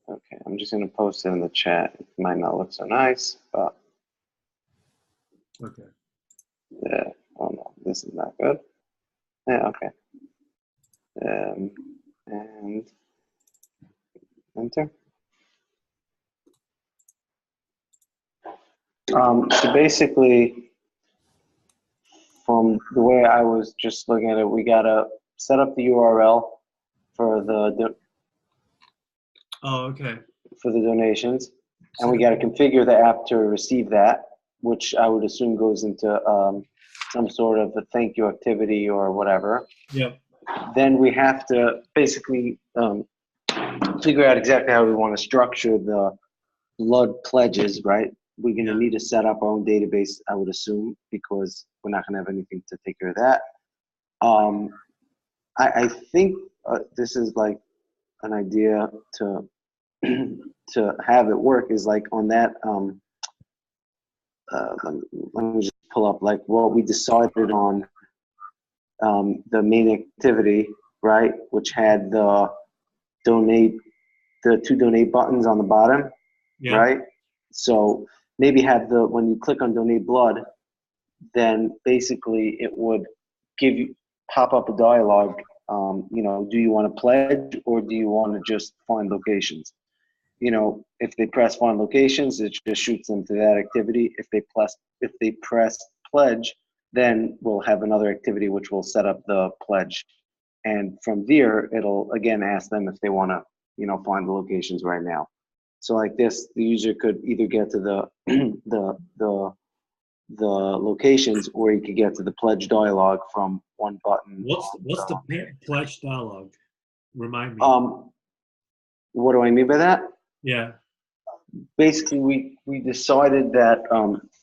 Okay, I'm just going to post it in the chat. It might not look so nice, but Okay. yeah. Oh no, this is not good. Yeah, okay. And enter. So basically, from the way I was just looking at it, we gotta set up the URL for the Okay. for the donations, and we got to configure the app to receive that, which I would assume goes into some sort of a thank you activity or whatever. Yep. Then we have to basically figure out exactly how we want to structure the blood pledges, right? We're going to need to set up our own database, I would assume, because we're not going to have anything to take care of that. I think this is like an idea to to have it work is like on that. Let me just pull up like what we decided on the main activity, right? Which had the two donate buttons on the bottom, right? So maybe have when you click on donate blood, then basically it would pop up a dialogue. Do you want to pledge or do you want to just find locations? If they press find locations, it just shoots them to that activity. If they press pledge, then we'll have another activity which will set up the pledge. And from there, it'll again ask them if they want to, find the locations right now. So like this, the user could either get to the locations, or you could get to the pledge dialogue from one button. What's the pledge dialogue? Remind me. What do I mean by that? Yeah. Basically, we decided that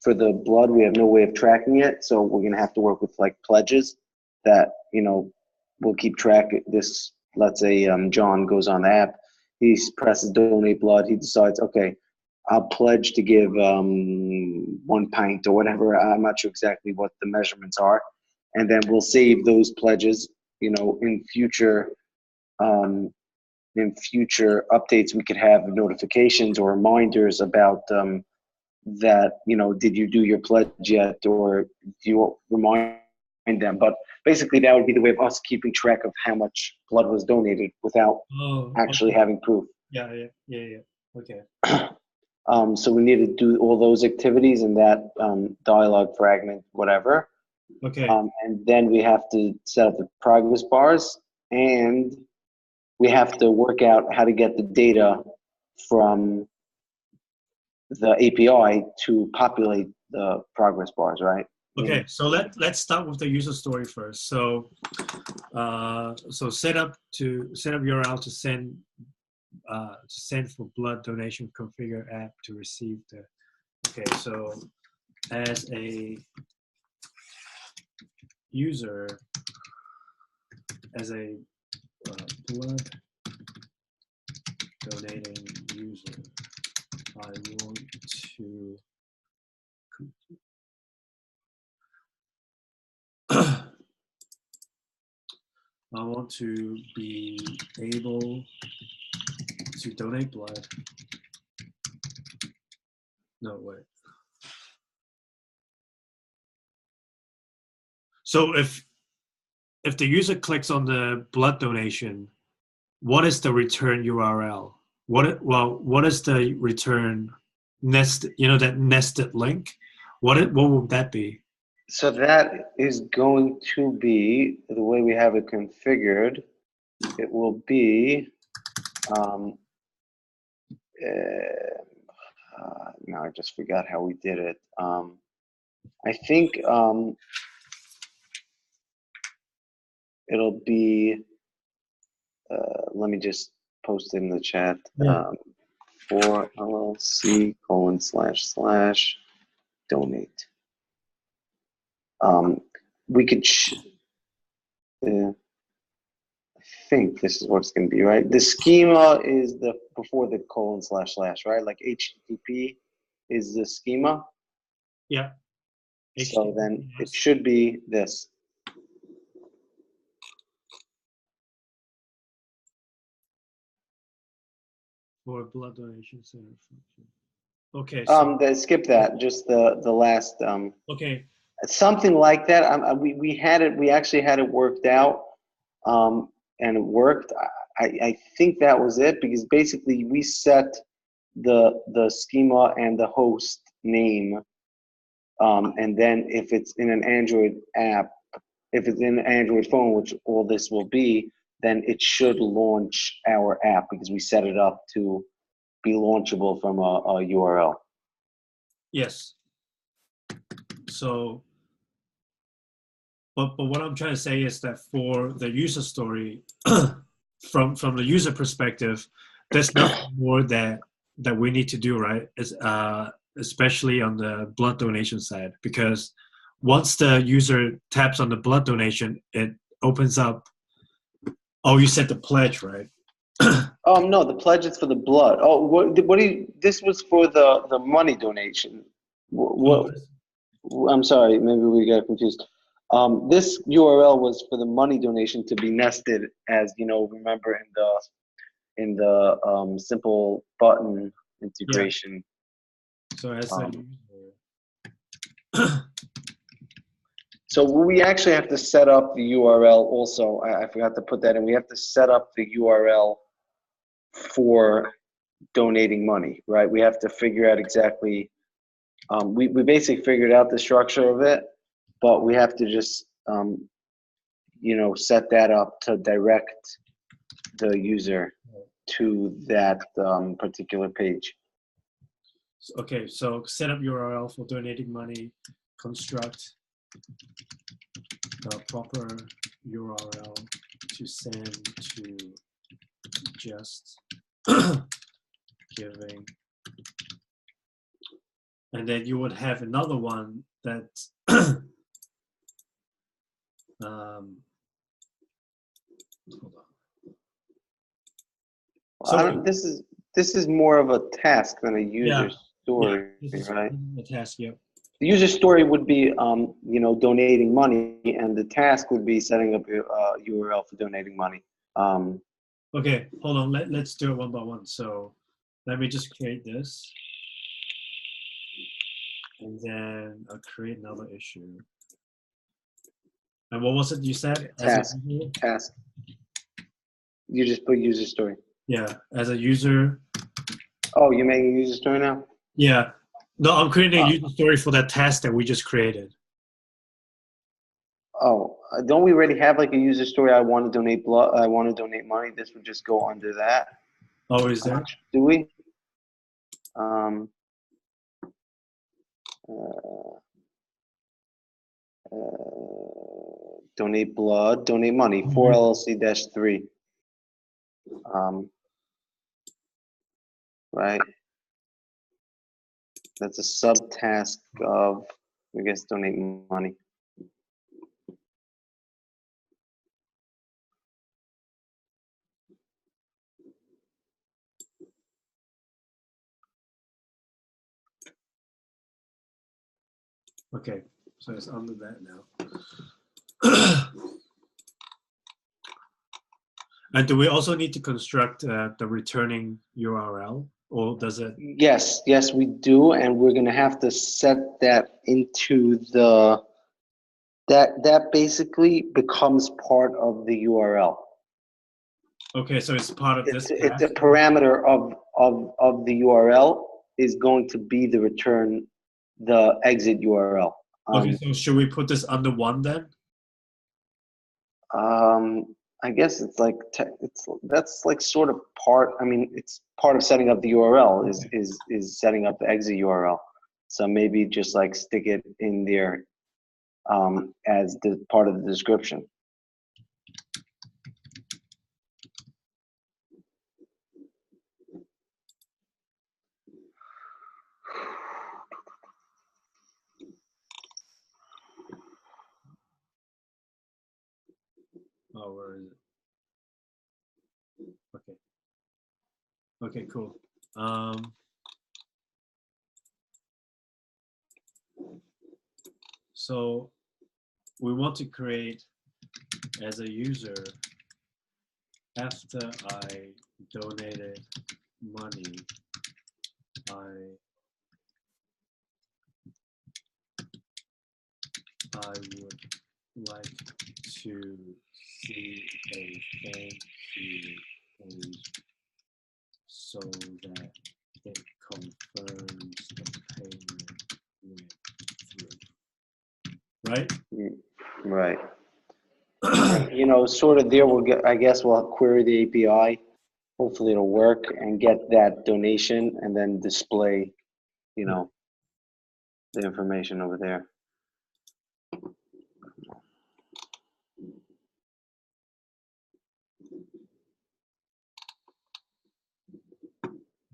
for the blood, we have no way of tracking it, so we're gonna have to work with like pledges that we'll keep track of this. Let's say John goes on the app, he presses donate blood, he decides, okay, I'll pledge to give 1 pint or whatever. I'm not sure exactly what the measurements are, and then we'll save those pledges. In future. In future updates, we could have notifications or reminders about that, did you do your pledge yet, or do you remind them? But basically, that would be the way of us keeping track of how much blood was donated without actually having proof. Yeah. Okay. So we need to do all those activities in that dialogue fragment, whatever. Okay. And then we have to set up the progress bars, and we have to work out how to get the data from the API to populate the progress bars, right? Okay, so let's start with the user story first. So set up URL to send for blood donation, configure app to receive the. Okay, so as a user, as a blood donating user, I want to I want to be able to donate blood. No, wait. So if the user clicks on the blood donation, what is the return URL? What is the return that nested link? What would that be? So that is going to be the way we have it configured. It will be now I just forgot how we did it. I think it'll be let me just post it in the chat. For LLC / donate. We could I think this is what it's going to be, right? The schema is before the : / right? Like HTTP is the schema. Yeah. So then it should be this. For blood donation center function. Okay, so Skip that. Just the last okay, something like that. We had it. We actually had it worked out, and it worked. I think that was it because basically we set the schema and the host name, and then if it's in an Android app, if it's in an Android phone, which all this will be, then it should launch our app because we set it up to be launchable from a URL. yes. So, but what I'm trying to say is that for the user story, from the user perspective, there's nothing more that we need to do, right? Is especially on the blood donation side, because once the user taps on the blood donation, it opens up. Oh, you said the pledge, right? No, the pledge is for the blood. Oh, what do you? This was for the money donation. What? I'm sorry, maybe we got confused. This URL was for the money donation to be nested, as you know. Remember in the simple button integration. Yeah. So as a so we actually have to set up the URL also. I forgot to put that in. We have to set up the URL for donating money, right? We have to figure out exactly. We basically figured out the structure of it, but we have to just set that up to direct the user to that particular page. Okay, so set up URL for donating money, construct the proper URL to send to just giving. And then you would have another one that hold on. This is more of a task than a user story, right? A task, yeah. The user story would be, donating money, and the task would be setting up a URL for donating money. Okay, hold on. Let's do it one by one. So let me just create this. And then I'll create another issue. And what was it you said? Task. You just put user story. Yeah, as a user. Oh, you're making a user story now? Yeah. No, I'm creating a user story for that task that we just created. Oh, don't we already have like a user story? I want to donate blood. I want to donate money. This would just go under that. Oh, is there? Do we? Donate blood, donate money, 4LLC-3. Right? That's a subtask of, I guess, donate money. Okay, so it's under that now. And do we also need to construct the returning URL, or does it? Yes, we do, and we're gonna have to set that into that basically becomes part of the URL. Okay, so it's part of this. It's a parameter of the URL is going to be the return, the exit URL. Okay, so should we put this under one then? I guess it's like that's like sort of part. I mean, it's part of setting up the URL is setting up the exit URL. So maybe just like stick it in there as the part of the description. Oh, where is it? Okay. Okay, cool. So we want to create as a user after I donated money, I would like to see a thank you page so that it confirms the payment went through. Right? Right. You know, sort of there, we'll get, I guess we'll query the API. Hopefully it'll work and get that donation and then display, you know, the information over there.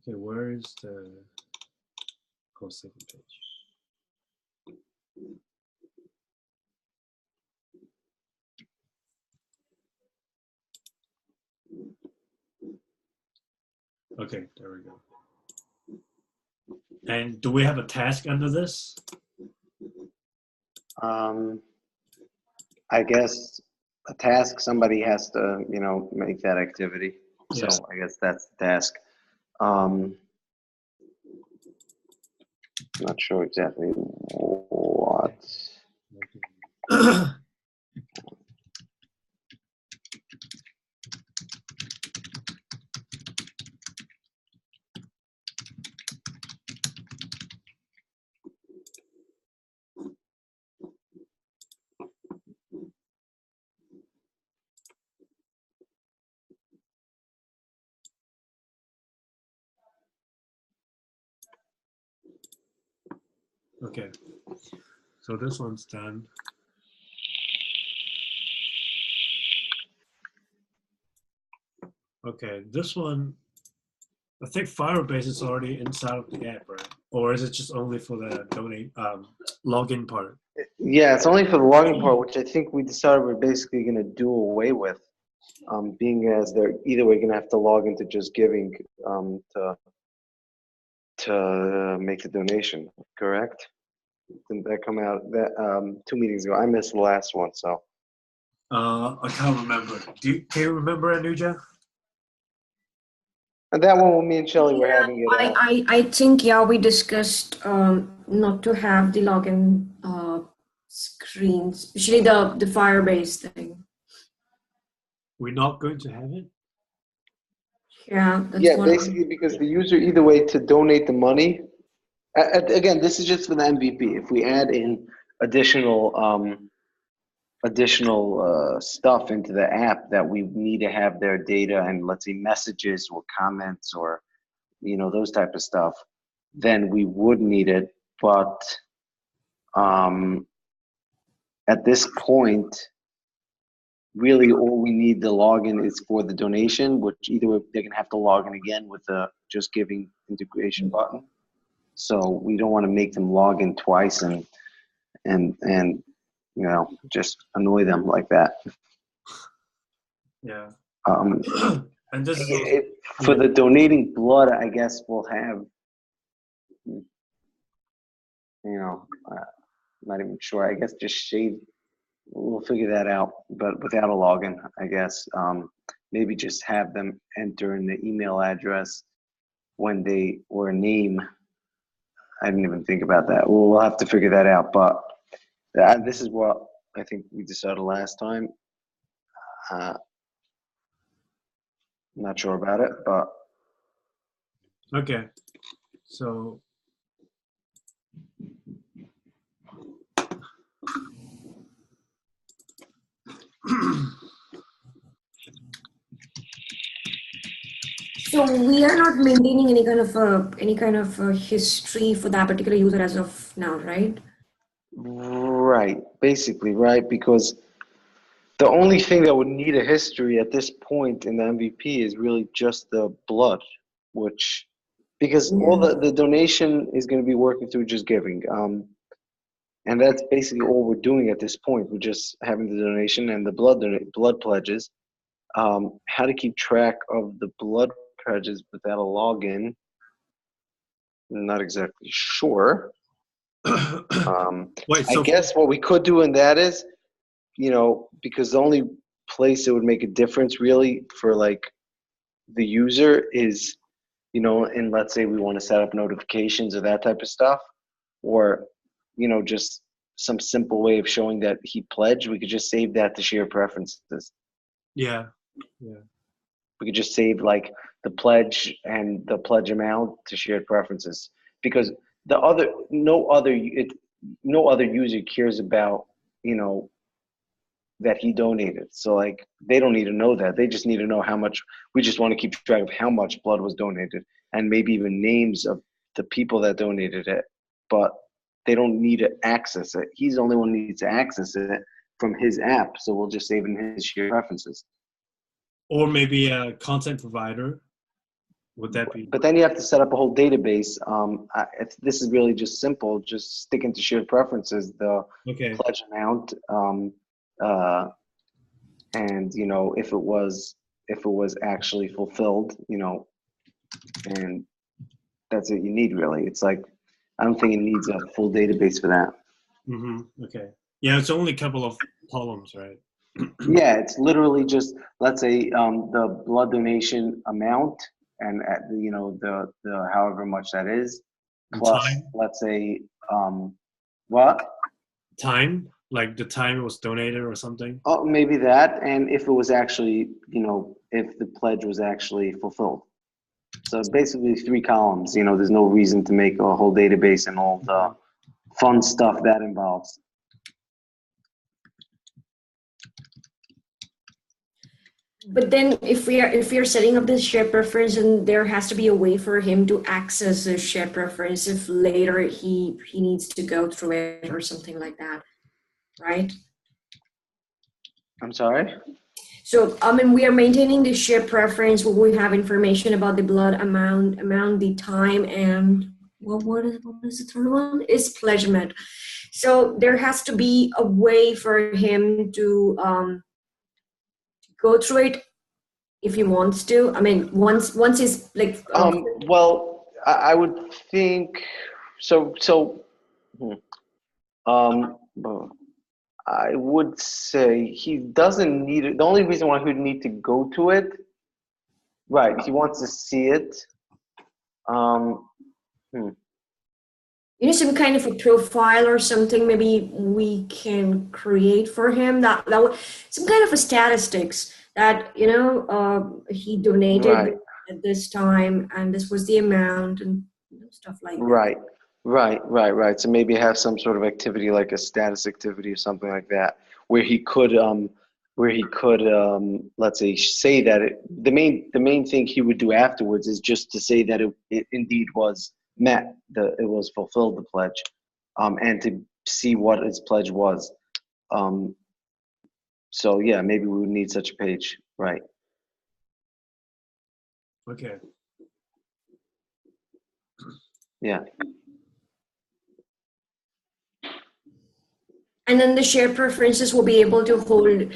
Okay, where is the second page? Okay, there we go. And do we have a task under this? I guess a task, somebody has to, you know, make that activity. So Yes. I guess that's the task. Not sure exactly what. Okay, so this one's done. Okay, this one, I think Firebase is already inside of the app, right? Or is it just only for the login part? Yeah, it's only for the login part, which I think we decided we're basically going to do away with, being as they're either way going to have to log into Just Giving to make the donation. Correct? Didn't that come out that 2 meetings ago? I missed the last one, so. I can't remember. Can you remember, Anuja? And that one, me and Shelly were having it. I think, yeah, we discussed not to have the login screen, especially the Firebase thing. We're not going to have it? Yeah, that's Yeah, one. basically because the user either way to donate the money. Again, this is just for the MVP. If we add in additional stuff into the app that we need to have their data and let's say messages or comments or, you know, those type of stuff, then we would need it. But at this point, really all we need the login is for the donation, which either way they're gonna have to log in again with the Just Giving integration button. So we don't want to make them log in twice and you know, just annoy them like that. Yeah. And this is for the donating blood, I guess we'll have, you know, not even sure. I guess just shade. We'll figure that out, but without a login, I guess. Maybe just have them enter in the email address when they or a name. I didn't even think about that. We'll have to figure that out. But this is what I think we decided last time. I'm not sure about it, but okay. So So we are not maintaining any kind of history for that particular user as of now, right? right, basically, right, because the only thing that would need a history at this point in the MVP is really just the blood, which because all the donation is going to be working through Just Giving, and that's basically all we're doing at this point. We're just having the donation and the blood pledges. How to keep track of the blood pledges without a login? Not exactly sure. Wait, I guess what we could do in that is, you know, because the only place it would make a difference really for like the user is you know, and let's say we want to set up notifications or that type of stuff, or, you know, just some simple way of showing that he pledged, we could just save that to shared preferences. Yeah. Yeah. We could just save like the pledge and the pledge amount to shared preferences, because no other user cares about, you know, that he donated. So like they don't need to know that. They just need to know how much. We just want to keep track of how much blood was donated and maybe even names of the people that donated it. But they don't need to access it. He's the only one who needs to access it from his app. So we'll just save in his shared preferences. Or maybe a content provider. Would that be? But then you have to set up a whole database. This is really just simple. Just stick into shared preferences, the Okay. pledge amount, and you know if it was actually fulfilled, you know, and that's what you need really. It's like I don't think it needs a full database for that. Mm-hmm. Okay. Yeah, it's only a couple of columns, right? Yeah, it's literally just, let's say, the blood donation amount and you know the however much that is, plus Time. let's say what? Time, like the time it was donated or something. Oh, maybe that, and if it was actually, you know, if the pledge was actually fulfilled. So basically 3 columns. You know, there's no reason to make a whole database and all the fun stuff that involves. But then if we are setting up this shared preference, and there has to be a way for him to access the shared preference if later he needs to go through it or something like that, right? I'm sorry? So I mean, we are maintaining the shared preference where we have information about the blood amount, the time, and what is the third one? Is pledgement. So there has to be a way for him to go through it if he wants to. I mean, once he's like. Well, I would think so. Well, I would say he doesn't need it. The only reason why he would need to go to it, right? He wants to see it. You know, some kind of a profile or something maybe we can create for him that some kind of a statistics that, you know, he donated Right. at this time and this was the amount and stuff like that. Right. So maybe have some sort of activity like a status activity or something like that, where he could, let's say that the main thing he would do afterwards is just to say that it indeed was met, it was fulfilled, the pledge, and to see what his pledge was. So yeah, maybe we would need such a page, right? Okay. Yeah. And then the shared preferences will be able to hold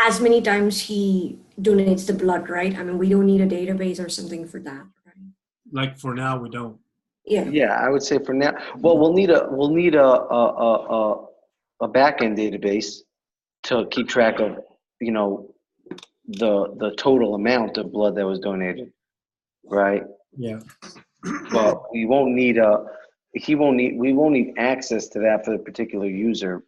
as many times he donates the blood, right? I mean, we don't need a database or something for that, right? Like for now, we don't. Yeah. Yeah, I would say for now. Well, we'll need a backend database to keep track of, you know, the total amount of blood that was donated, right? Yeah. But we won't need access to that for the particular user.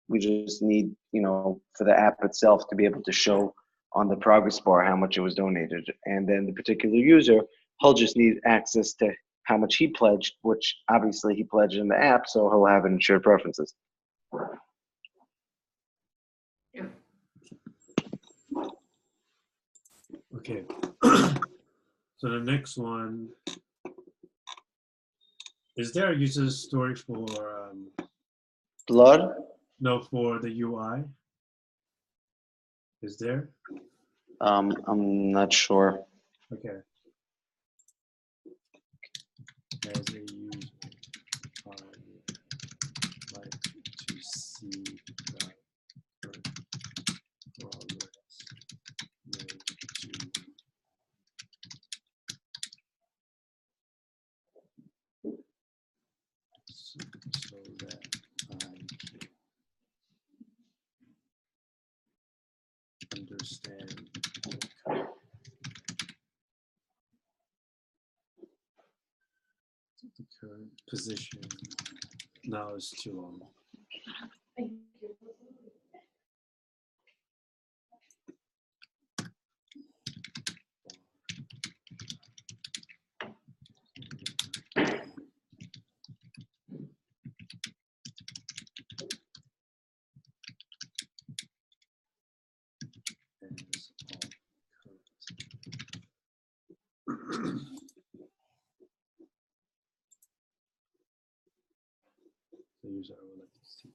We just need, you know, for the app itself to be able to show on the progress bar how much it was donated. And then the particular user, he'll just need access to how much he pledged, which obviously he pledged in the app, so he'll have it in shared preferences. Yeah. Okay. So the next one, is there a user story for Blood? no, for the UI? Is there? I'm not sure. Okay. As a user, I like to see the progress made to so that I can understand. The current position now is too long. The user would like to see.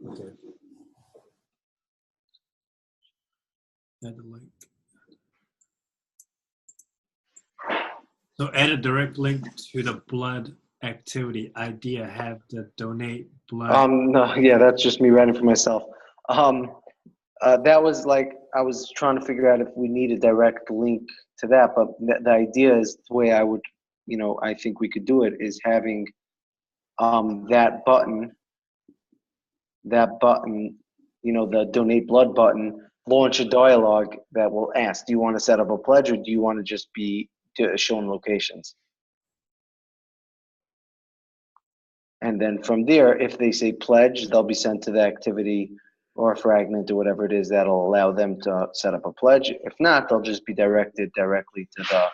Okay. Add the link. So add a direct link to the blood activity idea. Have the donate blood. No, yeah, that's just me writing for myself. That was like, I was trying to figure out if we need a direct link to that, but the idea is the way I would, I think we could do it is having that button, the donate blood button, launch a dialogue that will ask, do you want to set up a pledge or do you want to just be shown locations? And then from there, if they say pledge, they'll be sent to the activity or a fragment or whatever it is that'll allow them to set up a pledge. If not, they'll just be directed directly to the.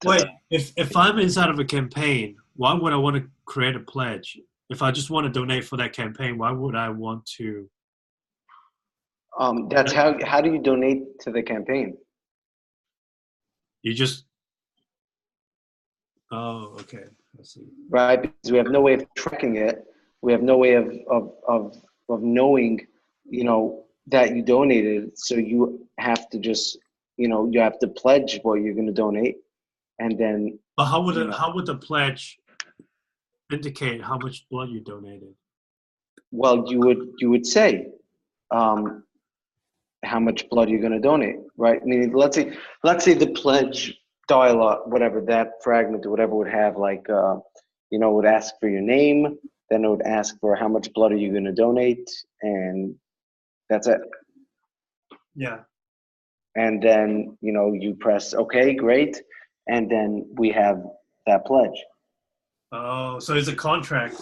Wait, if I'm inside of a campaign, why would I want to create a pledge? If I just want to donate for that campaign, why would I want to? That's how do you donate to the campaign? You just. Oh, okay. I see. Right, because we have no way of tracking it. We have no way of knowing, that you donated. So you have to just, you have to pledge what you're going to donate, and then. But how would the pledge indicate how much blood you donated? Well, you would say, how much blood you're going to donate, right? I mean, let's say the pledge dialogue, whatever that fragment or whatever would have, like, would ask for your name, then it would ask for how much blood are you going to donate, and that's it. Yeah. And then, you press okay, great, and then we have that pledge. Oh, so it's a contract,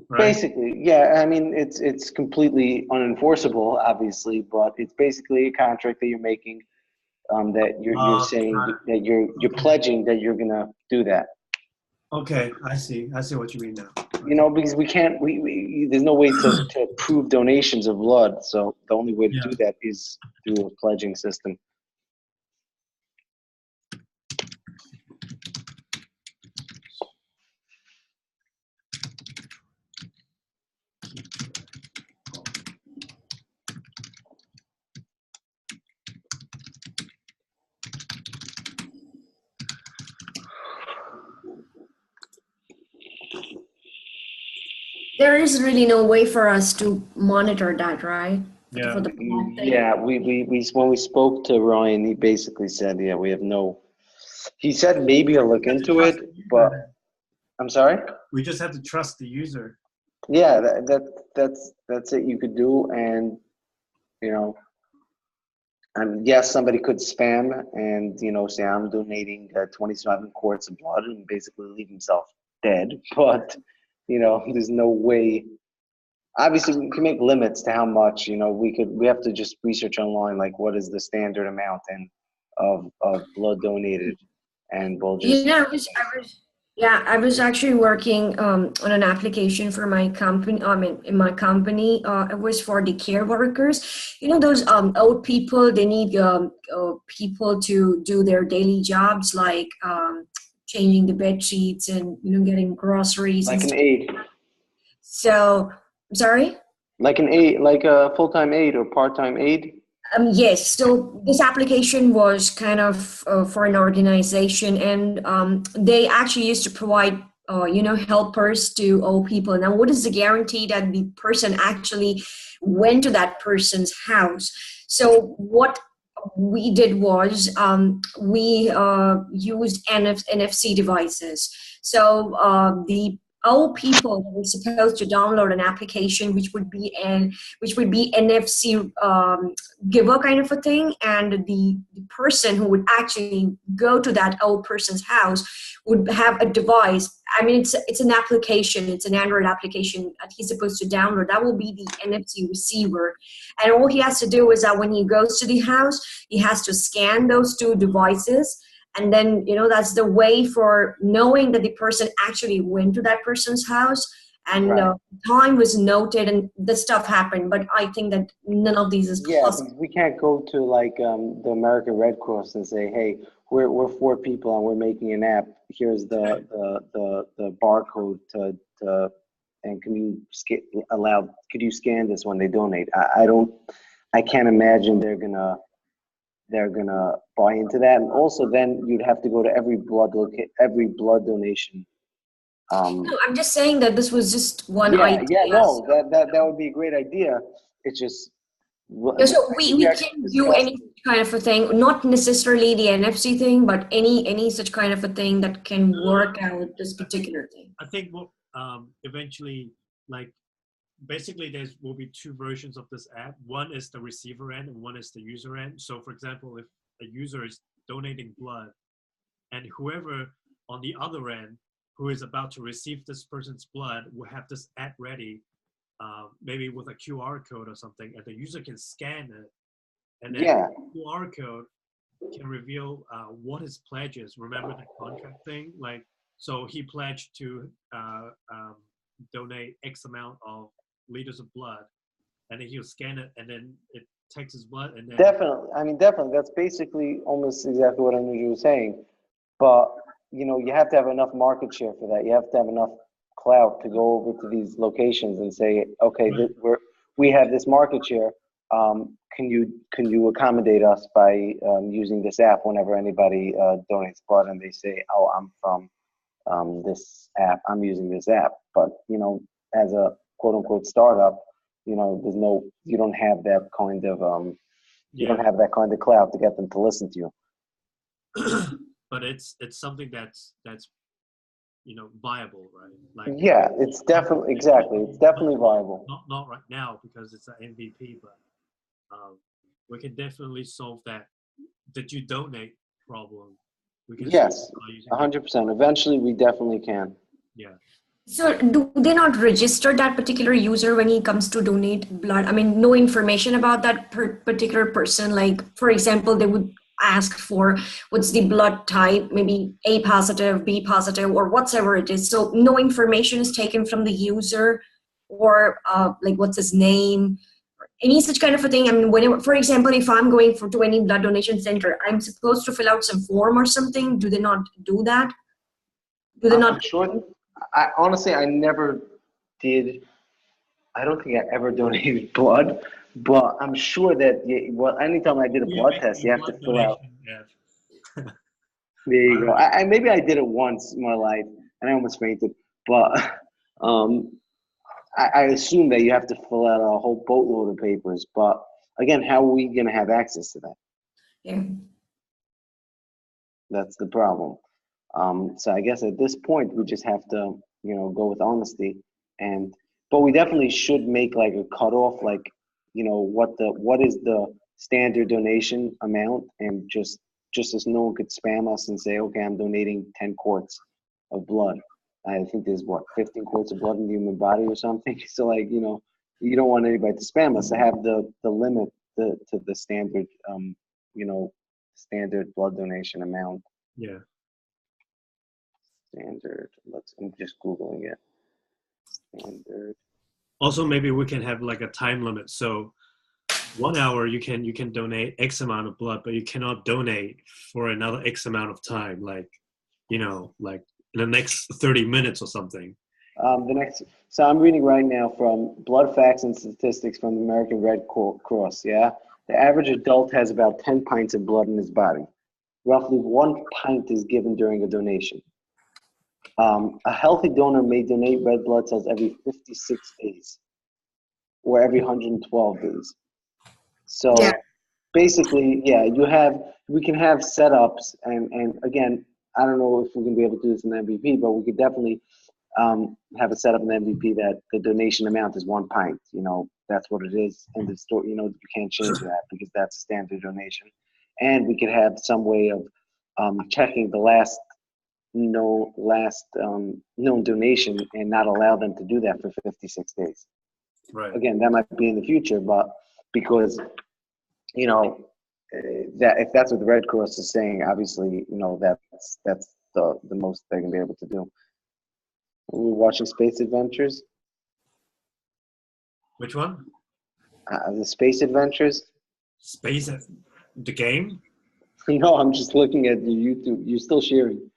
right? Basically, yeah. I mean, it's completely unenforceable, obviously, but it's basically a contract that you're making, that you're saying that you're pledging that you're gonna do that. Okay, I see what you mean now. Because we can't, there's no way to prove donations of blood, so the only way to do that is through a pledging system. There is really no way for us to monitor that, right? Yeah. For the blood thing. Yeah, we when we spoke to Ryan, he basically said, yeah, we have no. He said maybe I'll look into it, but I'm sorry. We just have to trust the user. Yeah, that's it. You could do, and yes, somebody could spam and say I'm donating 27 quarts of blood and basically leave himself dead, but. There's no way. Obviously, we can make limits to how much. We have to just research online, like what is the standard amount of blood donated, and we'll just. I was actually working on an application for my company. In my company, it was for the care workers. Those old people. They need people to do their daily jobs, like. Changing the bed sheets and getting groceries. Like an aide. So, I'm sorry. Like an aide, like a full-time aide or part-time aide. Yes. So this application was kind of for an organization, and they actually used to provide, helpers to old people. Now, what is the guarantee that the person actually went to that person's house. So what we did was we used NFC devices. So the all people were supposed to download an application which would be NFC giver kind of a thing, and the person who would actually go to that old person's house would have a device. I mean, it's an application, it's an Android application that he's supposed to download. That will be the NFC receiver, and all he has to do is that when he goes to the house, he has to scan those two devices. And then, that's the way for knowing that the person actually went to that person's house, and Right. time was noted and the stuff happened. But I think that none of these is possible. Because we can't go to like the American Red Cross and say, hey, we're 4 people and we're making an app. Here's the barcode to and can you could you scan this when they donate? I can't imagine they're gonna buy into that. And also then you'd have to go to every blood donation. No, I'm just saying that this was just one idea. Yeah, no, that would be a great idea. It's just So we can do any kind of a thing, not necessarily the NFC thing, but any such kind of a thing that can work out this particular thing. I think what eventually, like, basically will be 2 versions of this app. One is the receiver end and one is the user end. So for example, if a user is donating blood and whoever on the other end who is about to receive this person's blood will have this app ready, maybe with a QR code or something, and the user can scan it, and then the QR code can reveal what his pledge is. Remember the contract thing? Like, so he pledged to donate X amount of liters of blood, and then he'll scan it, and then it takes his blood, and then definitely that's basically almost exactly what Anuja was saying. But you have to have enough market share for that. You have to have enough clout to go over to these locations and say, okay, we have this market share. Can you accommodate us by using this app whenever anybody donates blood and they say, oh, I'm from this app, I'm using this app. But as a quote unquote startup, you don't have that kind of you don't have that kind of clout to get them to listen to you. But it's something that's viable, right? Like, it's definitely it's definitely viable. Not right now because it's an MVP, but we can definitely solve that. Did you donate problem? We can 100%. Eventually, we definitely can. Yeah. So do they not register that particular user when he comes to donate blood? I mean, no information about that particular person. Like, for example, they would ask for what's the blood type, maybe A positive, B positive, or whatever it is. So no information is taken from the user, or like what's his name, or any such kind of a thing. I mean, whenever, for example, if I'm going to any blood donation center, I'm supposed to fill out some form or something. Do they not do that? Do they not? Sure. Honestly, I never did. I don't think I ever donated blood, but I'm sure that anytime I did a blood test, you have to fill out. There you go. Maybe I did it once in my life, and I almost fainted. But I assume that you have to fill out a whole boatload of papers. But again, how are we going to have access to that? Yeah. That's the problem. So I guess at this point we just have to, go with honesty, but we definitely should make like a cutoff, like, what is the standard donation amount, and just as no one could spam us and say, okay, I'm donating 10 quarts of blood. I think there's 15 quarts of blood in the human body or something. So like, you don't want anybody to spam us. To have the limit to the standard, standard blood donation amount. Yeah. Standard. I'm just Googling it. Standard. Also, maybe we can have like a time limit. So 1 hour you can donate X amount of blood, but you cannot donate for another X amount of time. Like, like in the next 30 minutes or something. So I'm reading right now from Blood Facts and Statistics from the American Red Cross. Yeah. The average adult has about 10 pints of blood in his body. Roughly 1 pint is given during a donation. A healthy donor may donate red blood cells every 56 days. or every 112 days. So Yeah. basically, yeah, we can have setups, and again, I don't know if we're gonna be able to do this in the MVP, but we could definitely have a setup in the MVP that the donation amount is 1 pint. That's what it is in the store. You can't change that because that's a standard donation. And we could have some way of checking the last known donation and not allow them to do that for 56 days. Right. Again, that might be in the future, but because that if that's what the Red Cross is saying, obviously, that's the most they're gonna be able to do. We're watching Space Adventures. Which one? The Space Adventures. Space, the game? No, I'm just looking at your YouTube. You're still sharing.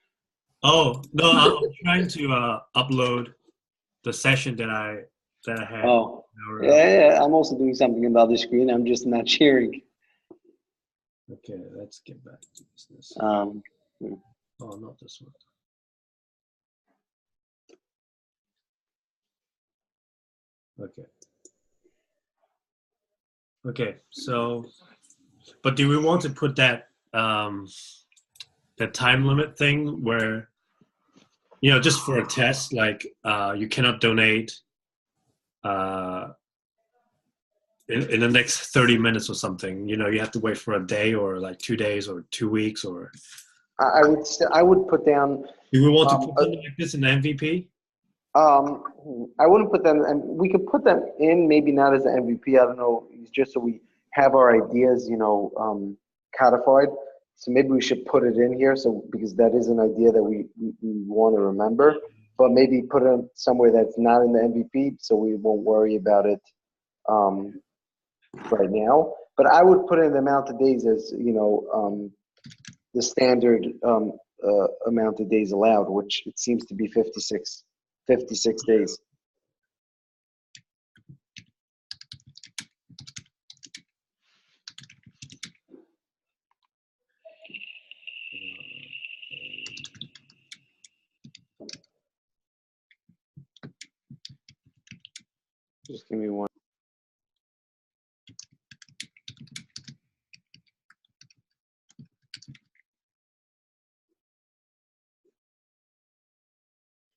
Oh no, I'm trying to upload the session that I had. Oh, yeah. I'm also doing something on the other screen. I'm just not sharing. Okay, let's get back to business. Hmm. Oh, not this one. Okay. Okay, so, but do we want to put that time limit thing where, just for a test, like you cannot donate in the next 30 minutes or something? You have to wait for a day or like 2 days or 2 weeks or. I would put down. Do we want to put something like this in the MVP? I wouldn't put them, and we could put them in, maybe not as an MVP. I don't know, just so we have our ideas, codified. So maybe we should put it in here, so because that is an idea that we want to remember. But maybe put it somewhere that's not in the MVP, so we won't worry about it right now. But I would put in the amount of days as the standard amount of days allowed, which it seems to be 56 days. Just give me one.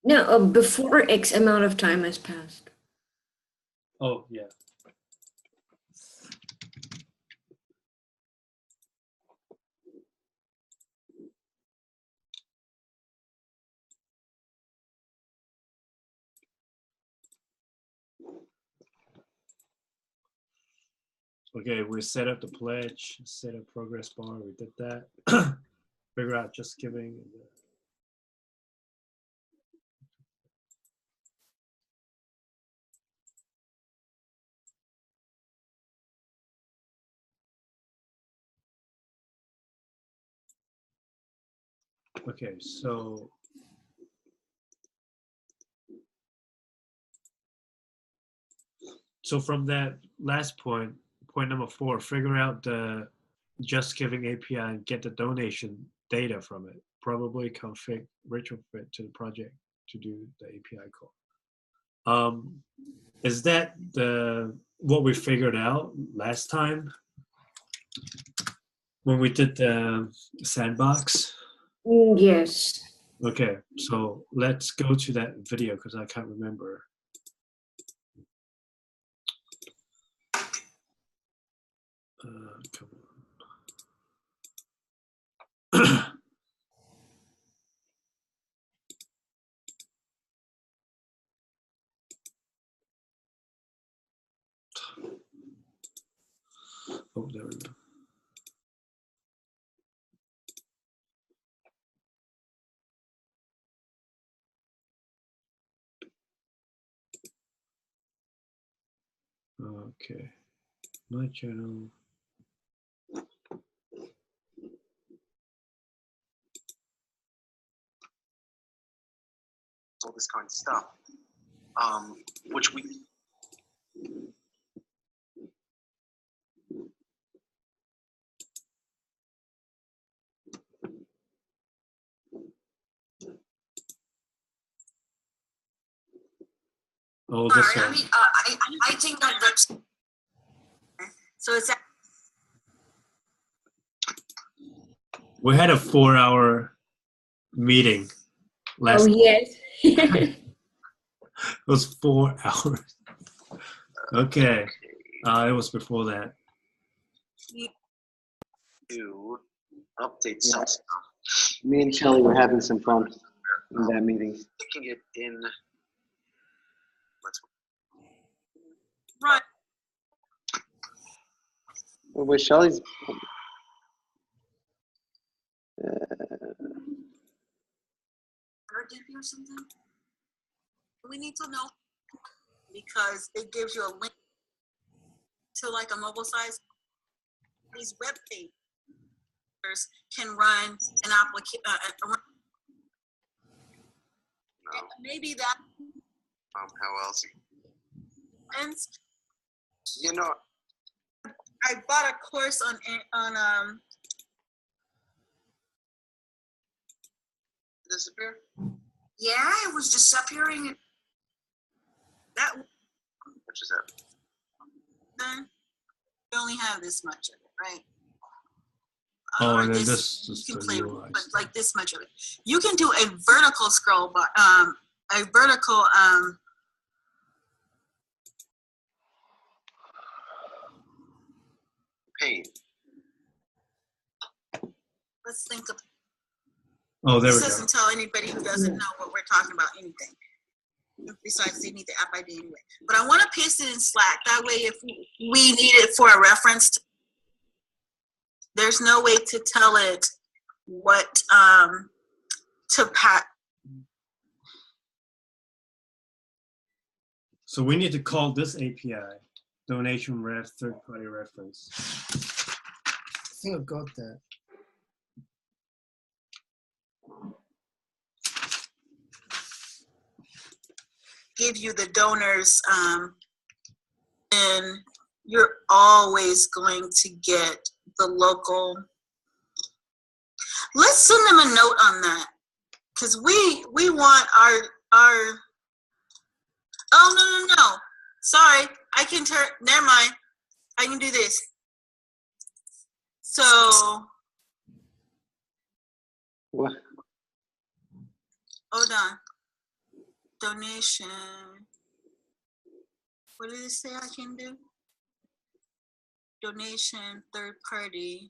No, before X amount of time has passed. Oh, yeah. Okay, we set up the pledge, set up progress bar, we did that. Figure out just giving. Okay, so from that last point number 4, figure out the Just Giving API and get the donation data from it. Probably config retrofit to the project to do the API call. Is that what we figured out last time when we did the sandbox? Yes. Okay, so let's go to that video because I can't remember. Come on. Oh, there we go. Okay, my channel. All this kind of stuff, which we Oh, this Sorry, I one. mean, I think that that's so it's We had a 4-hour meeting last. Oh yes. It was 4 hours. Okay. It was before that. To update some stuff. Me and Shelly were having some fun in that meeting. Sticking it in. right. Wait, Shelly's. Or something. We need to know because it gives you a link to like a mobile size. These web pages can run an application. Maybe that. How else? And You know. I bought a course on Disappear? Yeah, it was disappearing. That Which is that? then you only have this much of it, right? Oh, Or and then this this is you can the play UI with, but stuff. like this much of it. You can do a vertical scroll, but a vertical Pain. let's think of Oh, there this we go. doesn't tell anybody who doesn't know what we're talking about anything. Besides, they need the app ID anyway. But I want to paste it in Slack. That way, if we need it for a reference, there's no way to tell it what to pat. So we need to call this API donation ref third-party reference. I think I've got that. Give you the donors, and you're always going to get the local. Let's send them a note on that, because we want our. Oh no! Sorry, I can turn. Never mind. I can do this. So What? hold on. Donation. What did it say I can do? Donation, third party.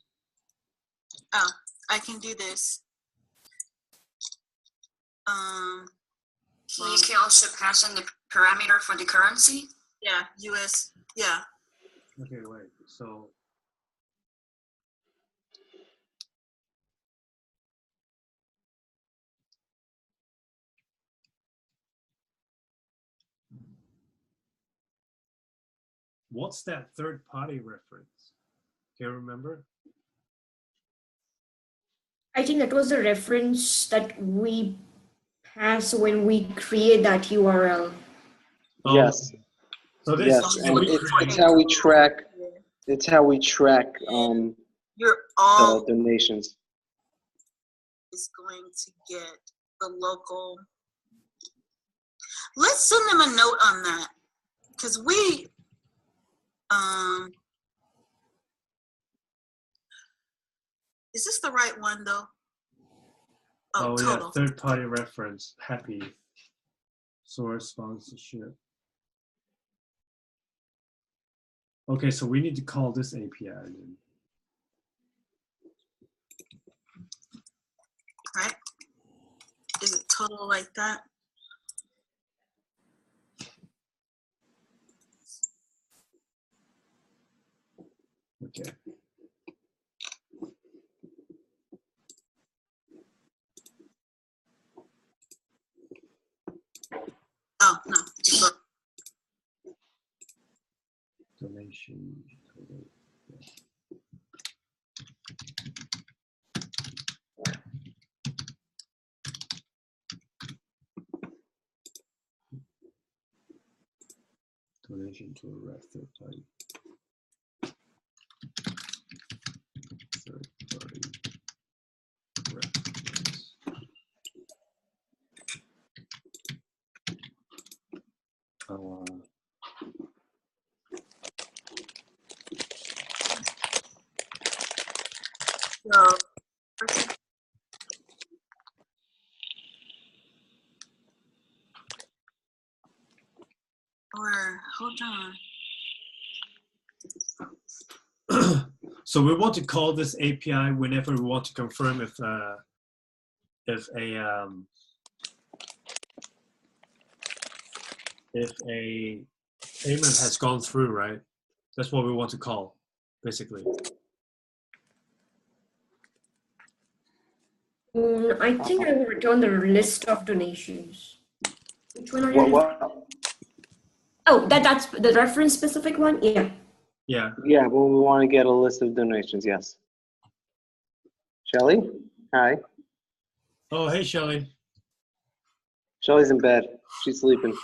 Oh, I can do this. You can also pass in the parameter for the currency. Yeah, US. Yeah. Okay, wait. So what's that third-party reference? Can you remember? I think that was the reference that we pass when we create that URL. Oh, Yes. So this Yes, so and we it's create- how we track. It's how we track You're all donations. is going to get the local. Let's send them a note on that, because we is this the right one though? Oh, total. Yeah, third-party reference, happy source sponsorship. Okay, so we need to call this API then. Right? Is it total like that? Okay. Oh no. Just look. Donation total. Yeah. Donation to a ref third party. Third party reference. So, or hold on. So we want to call this API whenever we want to confirm if a payment has gone through, right? That's what we want to call, basically. I think I will return the list of donations. Which one are you? What? Oh, that's the reference specific one? Yeah. Yeah. Yeah, well, we want to get a list of donations, yes. Shelly? Hi. Oh, hey, Shelly. Shelly's in bed. She's sleeping.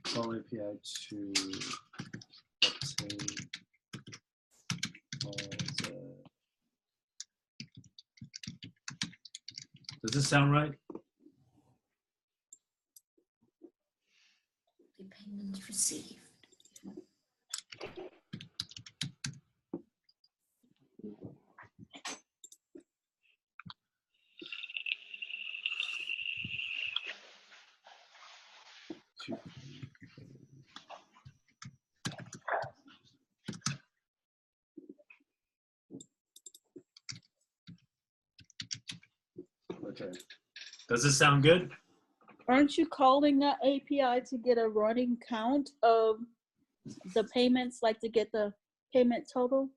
Call API to obtain all the... Does this sound right? The payments received. Okay. Does this sound good? Aren't you calling that API to get a running count of the payments, like to get the payment total?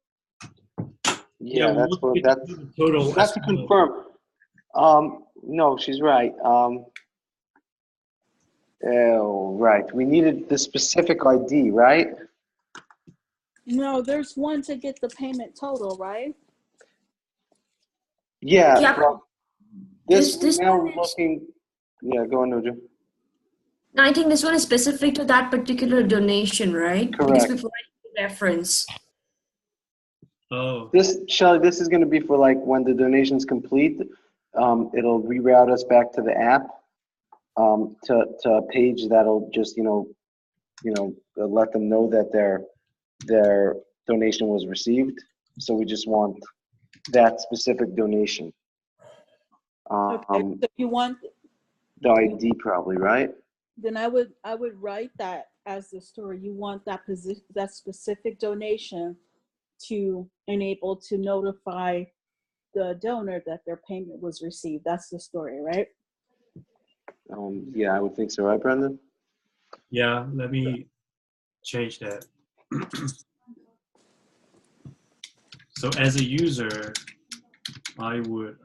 Yeah, we that's want what to get the total. that's to confirm. No, she's right. Oh, right. We needed the specific ID, right? No, there's one to get the payment total, right? Yeah. Yeah. Well, this now one is, looking. Yeah, go on, Noja. no, I think this one is specific to that particular donation, right? Because Correct. we provided the reference. Oh. Shelly, this is going to be for like when the donation's complete. It'll reroute us back to the app, to a page that'll just let them know that their donation was received. So we just want that specific donation. Okay, so you want The ID probably, right? then I would write that as the story. You want that specific donation to enable to notify the donor that their payment was received. That's the story, right? Yeah, I would think so, right, Brendan? Yeah, let me change that. So as a user, I would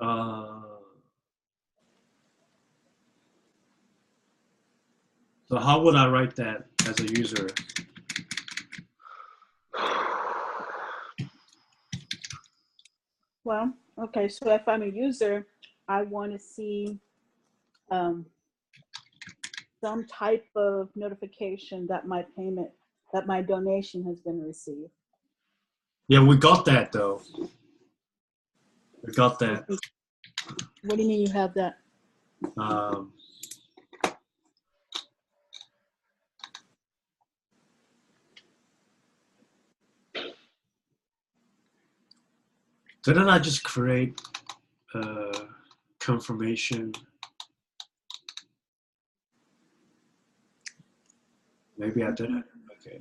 so how would I write that as a user? Well, okay, so if I'm a user, I want to see some type of notification that my donation has been received. Yeah, we got that though. We got that. What do you mean you have that? Didn't I just create confirmation? Maybe I didn't. Okay.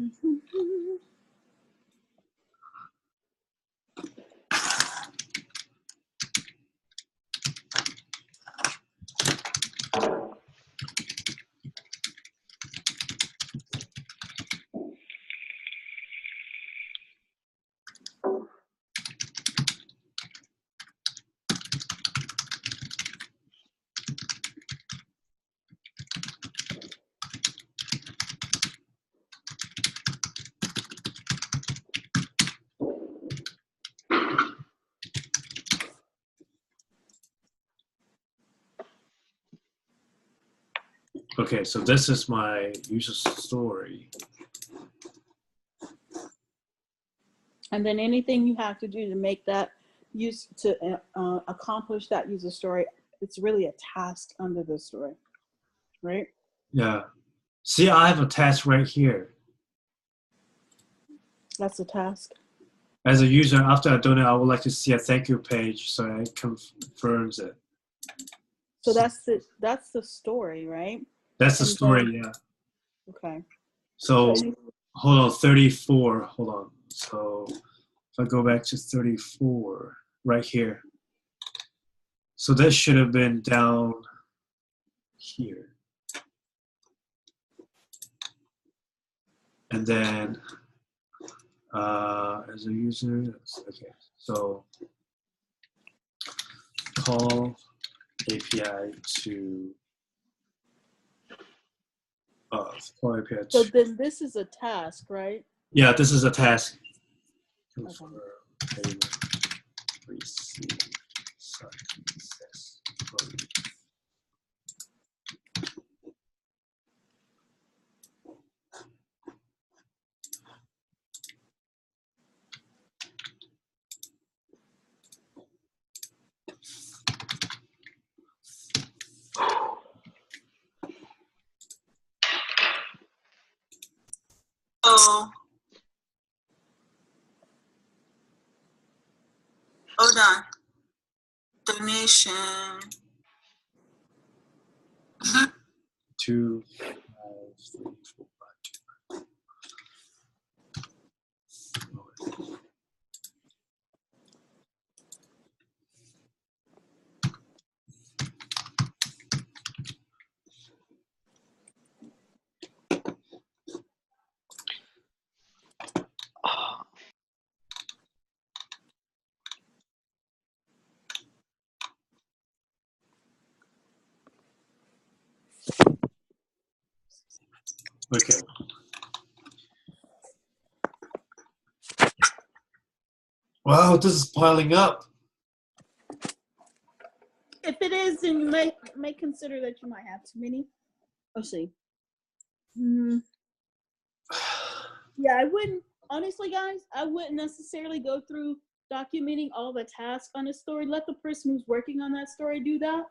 Okay, so this is my user story. And then anything you have to do to make that accomplish that user story it's really a task under the story, right? Yeah. See, I have a task right here. That's a task. As a user, after I donate, I would like to see a thank you page so it confirms it. So that's the story, right? That's the And story, then- yeah. Okay. So, So- hold on, 34. Hold on. So, if I go back to 34, right here. So that should have been down here. And then, as a user, okay. So, call API to call API So to, then this is a task, right? yeah, this is a task. Okay. Payment receive successfully. Oh, hold on. Donation. 2, 5, 3, 4, 5, 2. Okay. Wow, this is piling up. If it is, then you may consider that you might have too many. Let's see. Yeah, I wouldn't, honestly, guys, I wouldn't necessarily go through documenting all the tasks on a story. Let the person who's working on that story do that.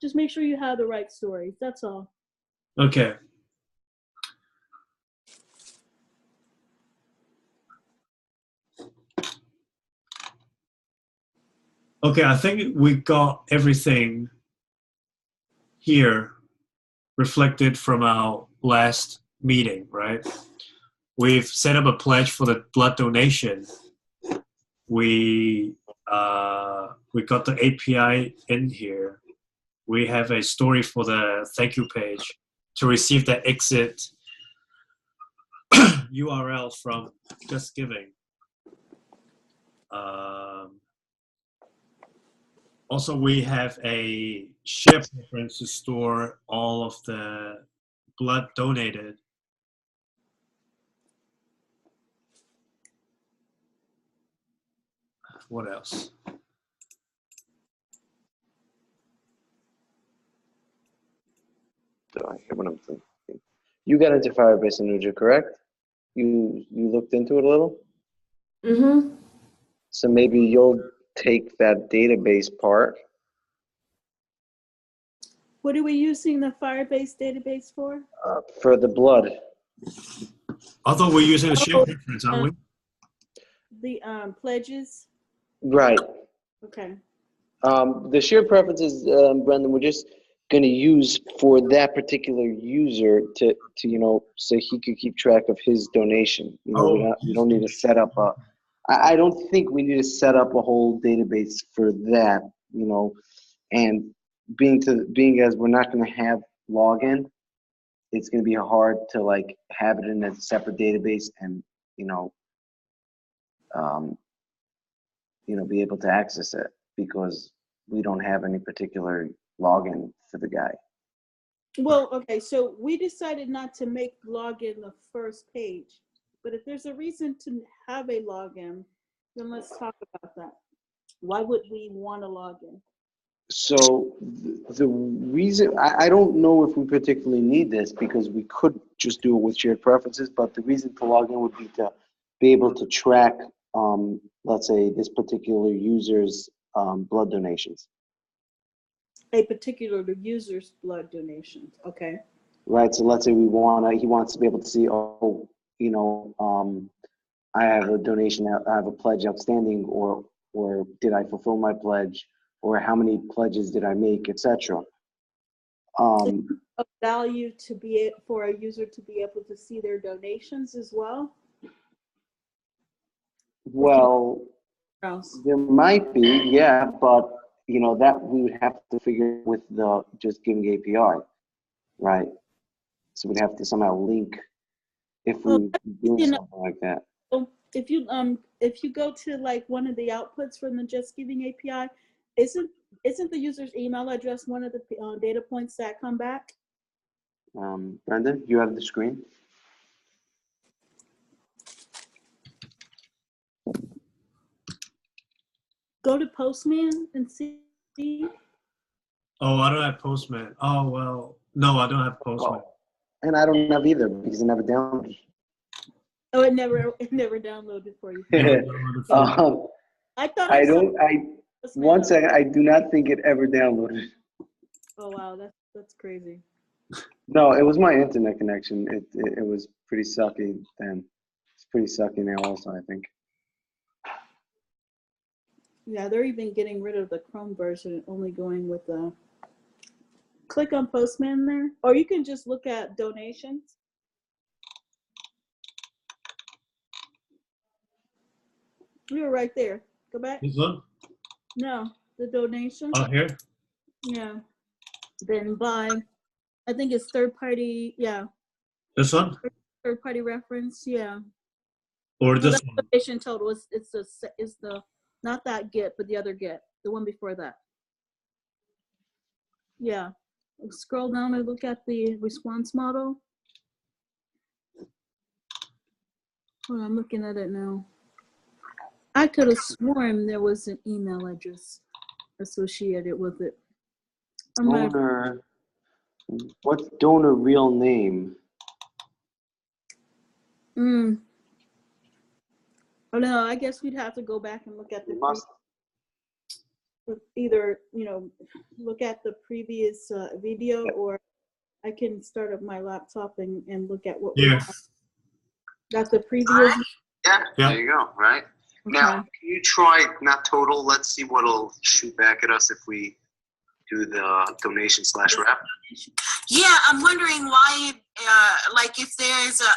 Just make sure you have the right stories. That's all. Okay. Okay, I think we got everything here reflected from our last meeting, right? We've set up a pledge for the blood donation. We got the API in here. We have a story for the thank you page to receive the exit URL from Just Giving. Also, we have a share preference to store all of the blood donated. What else? So I hear what I'm thinking. You got into Firebase Anuja, correct? You looked into it a little? Mm-hmm. So maybe you'll take that database part. What are we using the Firebase database for? For the blood. I thought we're using a share preference, aren't we? The pledges? Right. Okay. The shared preferences, Brendan, we're just going to use for that particular user to so he could keep track of his donation. We don't need to set up I don't think we need to set up a whole database for that, and being as we're not going to have login, it's going to be hard to like have it in a separate database and, be able to access it because we don't have any particular login for the guy. Well, okay, so we decided not to make login the first page, but if there's a reason to have a login, then let's talk about that. Why would we want a login? So the reason, I don't know if we particularly need this because we could just do it with shared preferences, but the reason to log in would be to be able to track, let's say, this particular user's blood donations. a particular user's blood donation. Okay. Right. So let's say he wants to be able to see, oh, I have a donation, I have a pledge outstanding, or did I fulfill my pledge, or how many pledges did I make, etc. Of value for a user to be able to see their donations as well. Well, there might be, yeah, but that we would have to figure with the Just Giving API, right? So we'd have to somehow link if we were doing something like that. So if you go to like one of the outputs from the Just Giving API, isn't the user's email address one of the data points that come back? Brenda, you have the screen. Go to Postman and see. Oh, I don't have Postman. Oh, well, no, I don't have Postman. Oh, and I don't have either because I never downloaded. Oh, it never downloaded for you. I thought one second, I do not think it ever downloaded. Oh wow, that's crazy. No, it was my internet connection. It was pretty sucky then. It's pretty sucky now also, I think. Yeah, they're even getting rid of the Chrome version and only going with the click on Postman there. Or you can just look at donations. We were right there. Go back. This one? No, the donation. Oh, here? Yeah. Then I think it's third party. Yeah. This one? Third party reference. Yeah. Or this one? Donation total is the not that get, but the other get, the one before that. Yeah. Scroll down and look at the response model. Oh, I'm looking at it now. I could have sworn there was an email address associated with it. Donor. What's donor real name? Oh no, I guess we'd have to go back and look at the either look at the previous video, or I can start up my laptop and look at what that's the previous. Yeah, there you go. Right. Okay. Now, can you try not total? Let's see what'll shoot back at us if we do the donation/rep. Yeah, I'm wondering why, like if there's a,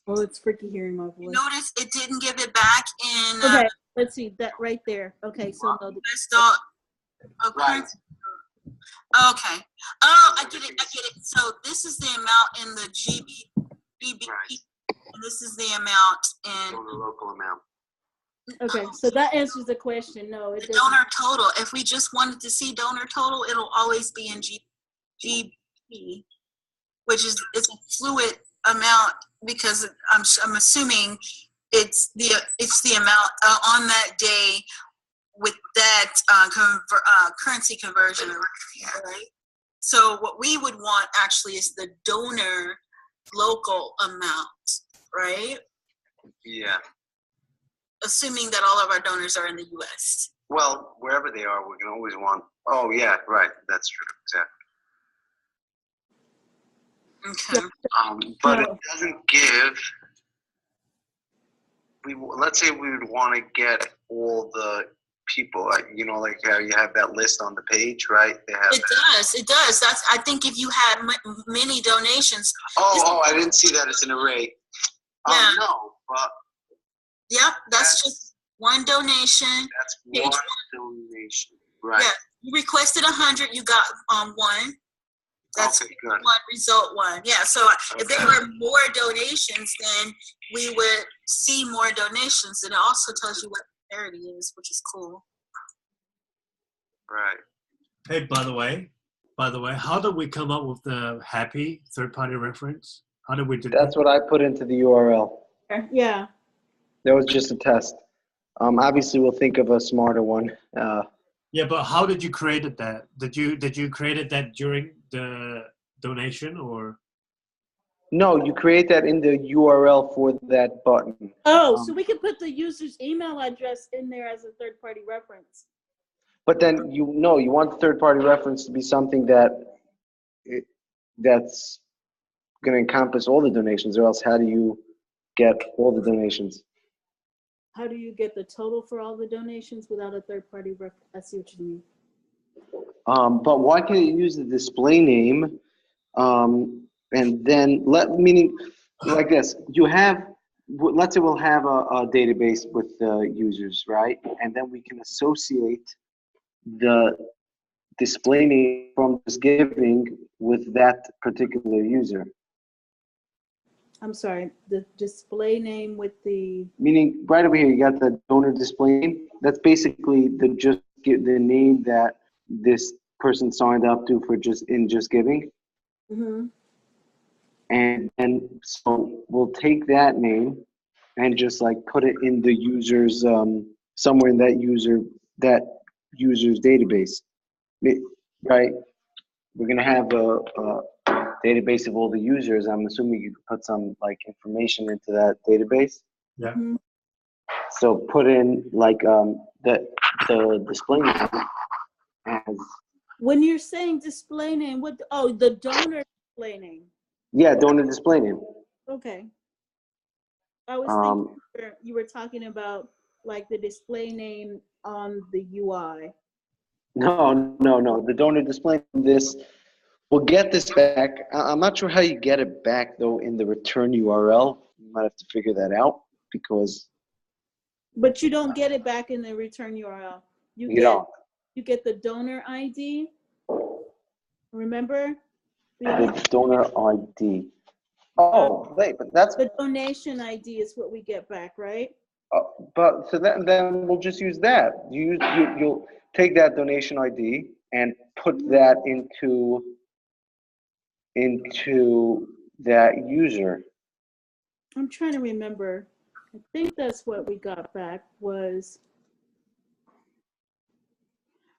oh, it's freaky hearing my voice. Notice it didn't give it back in. Okay, let's see that right there. Okay, so no. Okay. Right. Okay. Oh, I get it. So this is the amount in the BB, right. And this is the amount in the local amount. Okay, so that answers the question. No, it doesn't. Donor total. If we just wanted to see donor total, it'll always be in GB, which is a fluid amount because I'm assuming it's the amount on that day with that currency conversion, right? So what we would want actually is the donor local amount, right? Yeah. Assuming that all of our donors are in the U.S. Well, wherever they are, we can always want. Oh yeah, right. That's true. Exactly. Okay. But it doesn't give. Let's say we would want to get all the people. Like how you have that list on the page, right? It does. I think if you had many donations. Oh, I didn't see that. It's an array. Yeah. No, but. Yep, that's just one donation. That's one donation, right? Yeah, you requested 100, you got one. That's okay, good. One result one. Yeah, so if there were more donations, then we would see more donations, and it also tells you what the parity is, which is cool. Right. Hey, by the way, how did we come up with the happy third-party reference? How did we do that? That's what I put into the URL. Yeah. That was just a test. Obviously, we'll think of a smarter one. Yeah, but how did you create that? Did you create that during the donation or? No, you create that in the URL for that button. Oh, so we can put the user's email address in there as a third-party reference. But then you want the third-party reference to be something that's going to encompass all the donations, or else how do you get all the donations? How do you get the total for all the donations without a third-party reference? I see what you mean. But why can't you use the display name? And then meaning like this, let's say we'll have a database with the users, right? And then we can associate the display name from this giving with that particular user. I'm sorry, the display name with the... Meaning right over here, you got the donor display name. That's basically the name that this person signed up to for just giving. Mm-hmm. And so we'll take that name and just like put it in the user's somewhere in that user's database, right? We're gonna have a database of all the users. I'm assuming you could put some like information into that database. Yeah. Mm-hmm. So put in like the display name as, When you're saying display name, the donor display name. yeah, donor display name. Okay. I was thinking you were talking about like the display name on the UI. No. The donor display name, this, we'll get this back. I'm not sure how you get it back though in the return URL. You might have to figure that out because. But you don't get it back in the return URL. You get the donor ID. Remember? The donor ID. Oh, wait, but that's the donation ID is what we get back, right? But so then we'll just use that. You'll take that donation ID and put that into that user. I'm trying to remember. I think that's what we got back was.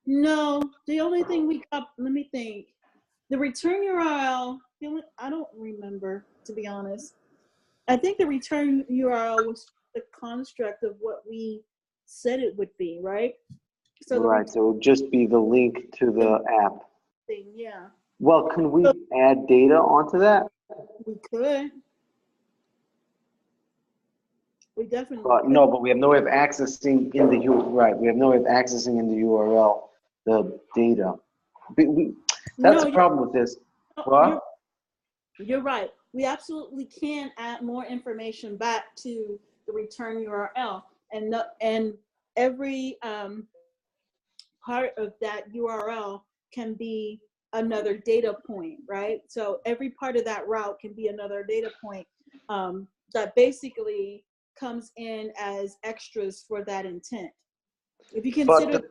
No, the only thing we got, let me think. The return URL, I don't remember, to be honest. I think the return URL was the construct of what we said it would be, right? So right, so it would just be the link to the app. Thing, yeah. Well, can we add data onto that? We could. We definitely could. No, but we have no way of accessing in the We have no way of accessing in the URL the data. That's the problem with this. What? You're right. We absolutely can add more information back to the return URL, and every part of that URL can be another data point, right? So every part of that route can be another data point that basically comes in as extras for that intent. If you consider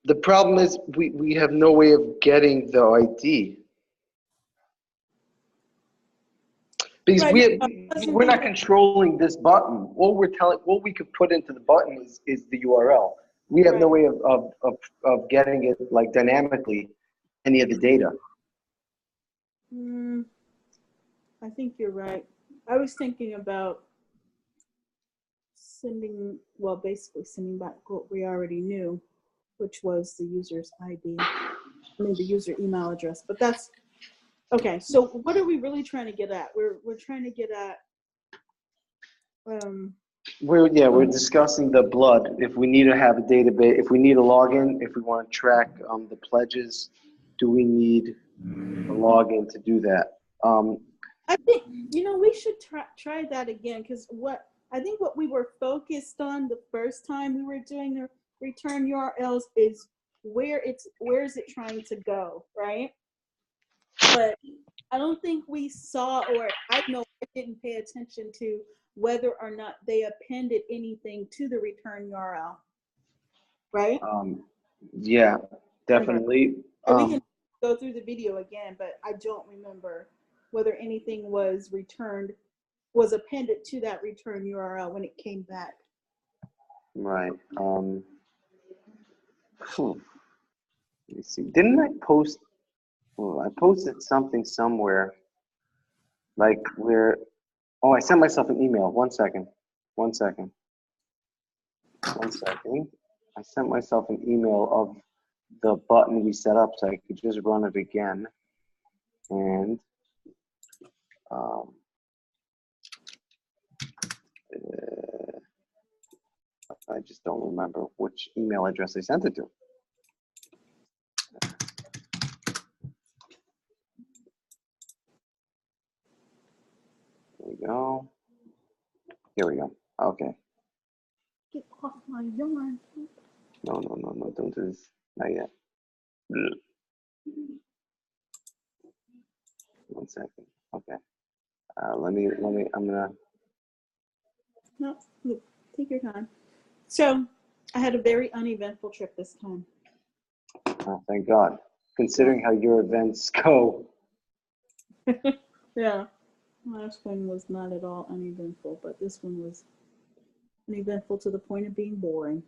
the problem is we have no way of getting the ID. Because we're not controlling this button. What we could put into the button is the URL. We have no way of getting it like dynamically any of the data. I think you're right. I was thinking about basically sending back what we already knew, which was the user's ID. I mean the user email address. But that's okay. So what are we really trying to get at? We're trying to get at We're discussing the blood. If we need to have a database, if we need a login, if we want to track the pledges, do we need a login to do that? I think we should try that again, because what we were focused on the first time we were doing the return URLs is where is it trying to go, right? But I don't think we saw, or I didn't pay attention to whether or not they appended anything to the return URL, right? Yeah, definitely. We can go through the video again, but I don't remember whether anything was appended to that return URL when it came back. Right. Let me see. Didn't I post? Well, I posted something somewhere, like where. Oh, I sent myself an email. One second. I sent myself an email of the button we set up so I could just run it again. And I just don't remember which email address I sent it to. There we go. Here we go. Okay. Get off my yarn. No, don't do this. Not yet. Ugh. 1 second. Okay. I'm gonna. No, look, take your time. So I had a very uneventful trip this time. Oh, thank God. Considering how your events go. Yeah. Last one was not at all uneventful, but this one was uneventful to the point of being boring.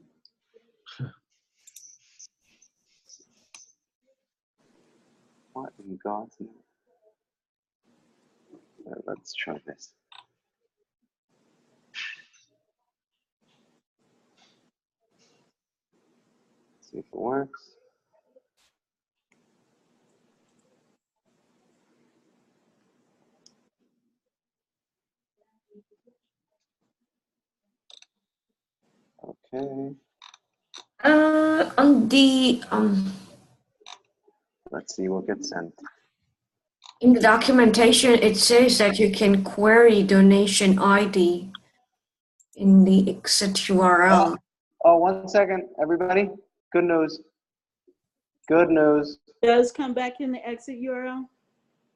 What in God's name? Let's try this. See if it works. Okay. On the Let's see what gets sent. in the documentation, it says that you can query donation ID in the exit URL. Oh, 1 second, everybody. Good news. Good news. Does come back in the exit URL?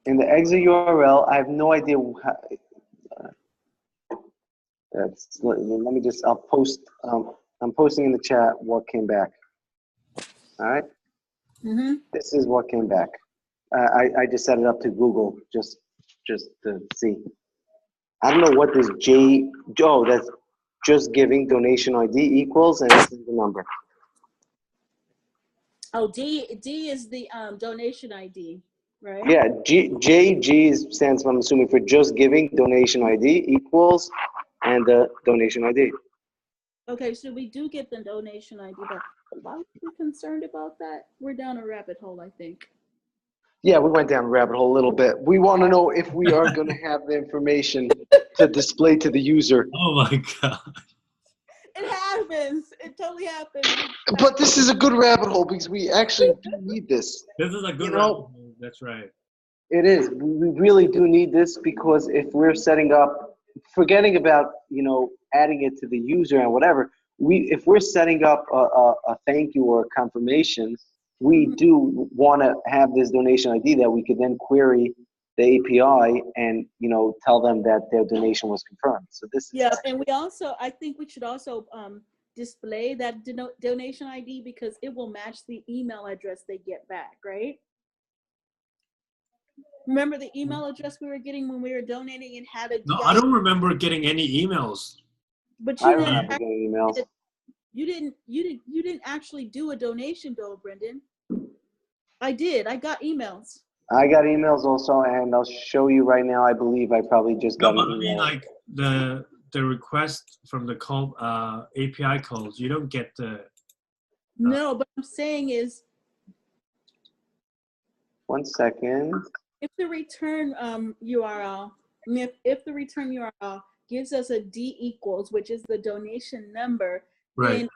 In the exit URL, I have no idea how. Let me just. I'll post. I'm posting in the chat what came back. All right. Mm-hmm. This is what came back. I just set it up to Google just to see. I don't know what this Oh, that's just giving donation ID equals, and this is the number. Oh, D is the donation ID, right? Yeah, JG stands for, I'm assuming, for just giving donation ID equals, and the donation ID. Okay, so we do get the donation ID, but why are we concerned about that? We're down a rabbit hole, I think. Yeah, we went down a rabbit hole a little bit. We want to know if we are going to have the information to display to the user. Oh my God. It happens. It totally happens. But this is a good rabbit hole because we actually do need this. This is a good You know, rabbit hole. That's right. It is. We really do need this because if we're setting up, forgetting about, adding it to the user and whatever, if we're setting up a thank you or a confirmation, we do want to have this donation ID that we could then query the API and, tell them that their donation was confirmed. So this is. Yeah, and I think we should also display that donation ID because it will match the email address they get back, right? Remember the email address we were getting when we were donating and had a No, DI? I don't remember getting any emails. But I you remember getting emails. you didn't actually do a donation though, Brendan. I did. I got emails. I got emails also, and I'll show you right now. I believe I probably just got No, an but I mean, email. like the request from the call API calls, you don't get the. No, but I'm saying is 1 second. if the return URL, if the return URL gives us a D equals, which is the donation number, Right. then it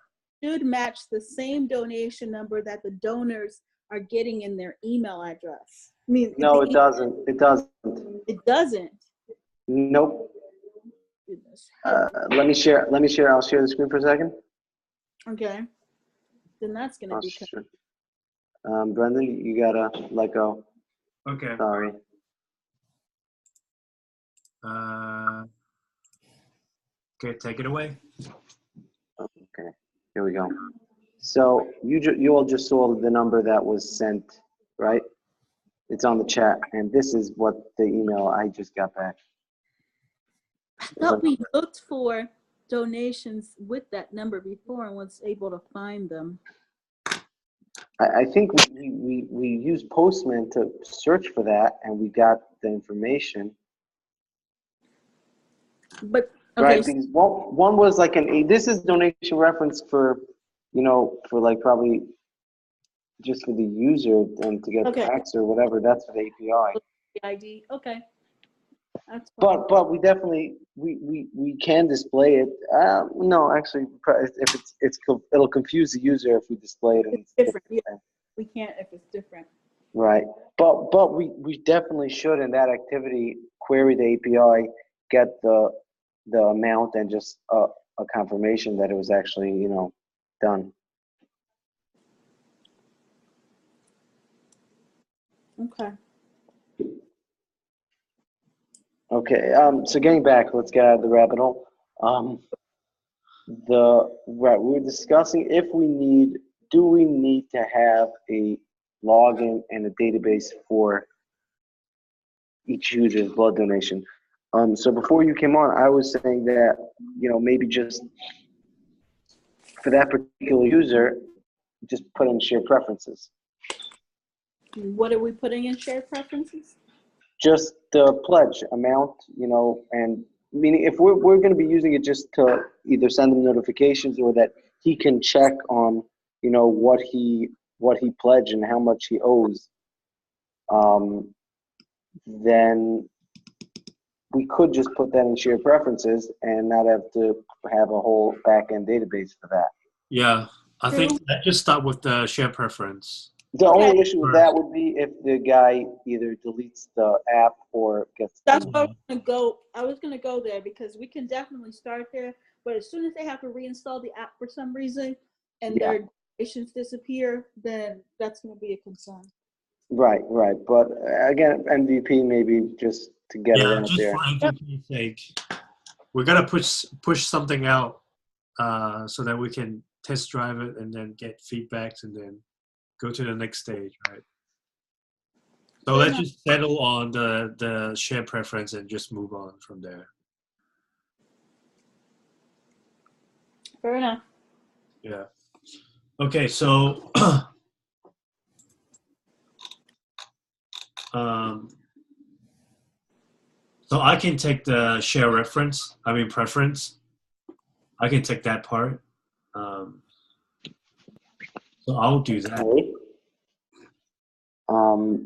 should match the same donation number that the donors are getting in their email address. I mean, No, it doesn't. It doesn't. It doesn't. Nope. Goodness. Let me share. I'll share the screen for a second. Okay. Then that's gonna be. Sure. Brendan, you gotta let go. Okay. Sorry. Okay, take it away. Okay. Here we go. So you all just saw the number that was sent, right? It's on the chat, and this is what the email I just got back. I thought we looked for donations with that number before and was able to find them. I think we used Postman to search for that, and we got the information. But okay, right, because one was like this is donation reference for for like probably just for the user and to get Okay. tax or whatever, that's for the API. The ID. Okay. That's fine. But we definitely we can display it. No, actually, if it'll confuse the user if we display it. It's different. Yeah. We can't if it's different. Right. But we definitely should in that activity query the API, get the amount and just a confirmation that it was actually done. Okay. Okay. So getting back, let's get out of the rabbit hole. We were discussing do we need to have a login and a database for each user's blood donation? So before you came on, I was saying that maybe just for that particular user, just put in shared preferences. What are we putting in shared preferences? Just the pledge amount, and meaning if we're going to be using it just to either send him notifications or that he can check on, what he pledged and how much he owes, then we could just put that in shared preferences and not have to have a whole back-end database for that. Yeah, I think let's just start with the share preference. The only issue with that would be if the guy either deletes the app or gets. That's where I was gonna go there because we can definitely start there, but as soon as they have to reinstall the app for some reason and their donations disappear, then that's gonna be a concern. Right. But again, MVP maybe just to get it out just there. for MVP's sake, we gotta push something out so that we can test drive it and then get feedbacks and then go to the next stage, right? So let's just settle on the share preference and just move on from there. Fair enough. Yeah. Okay, so so I can take the share preference. I can take that part. So I'll do that. Okay.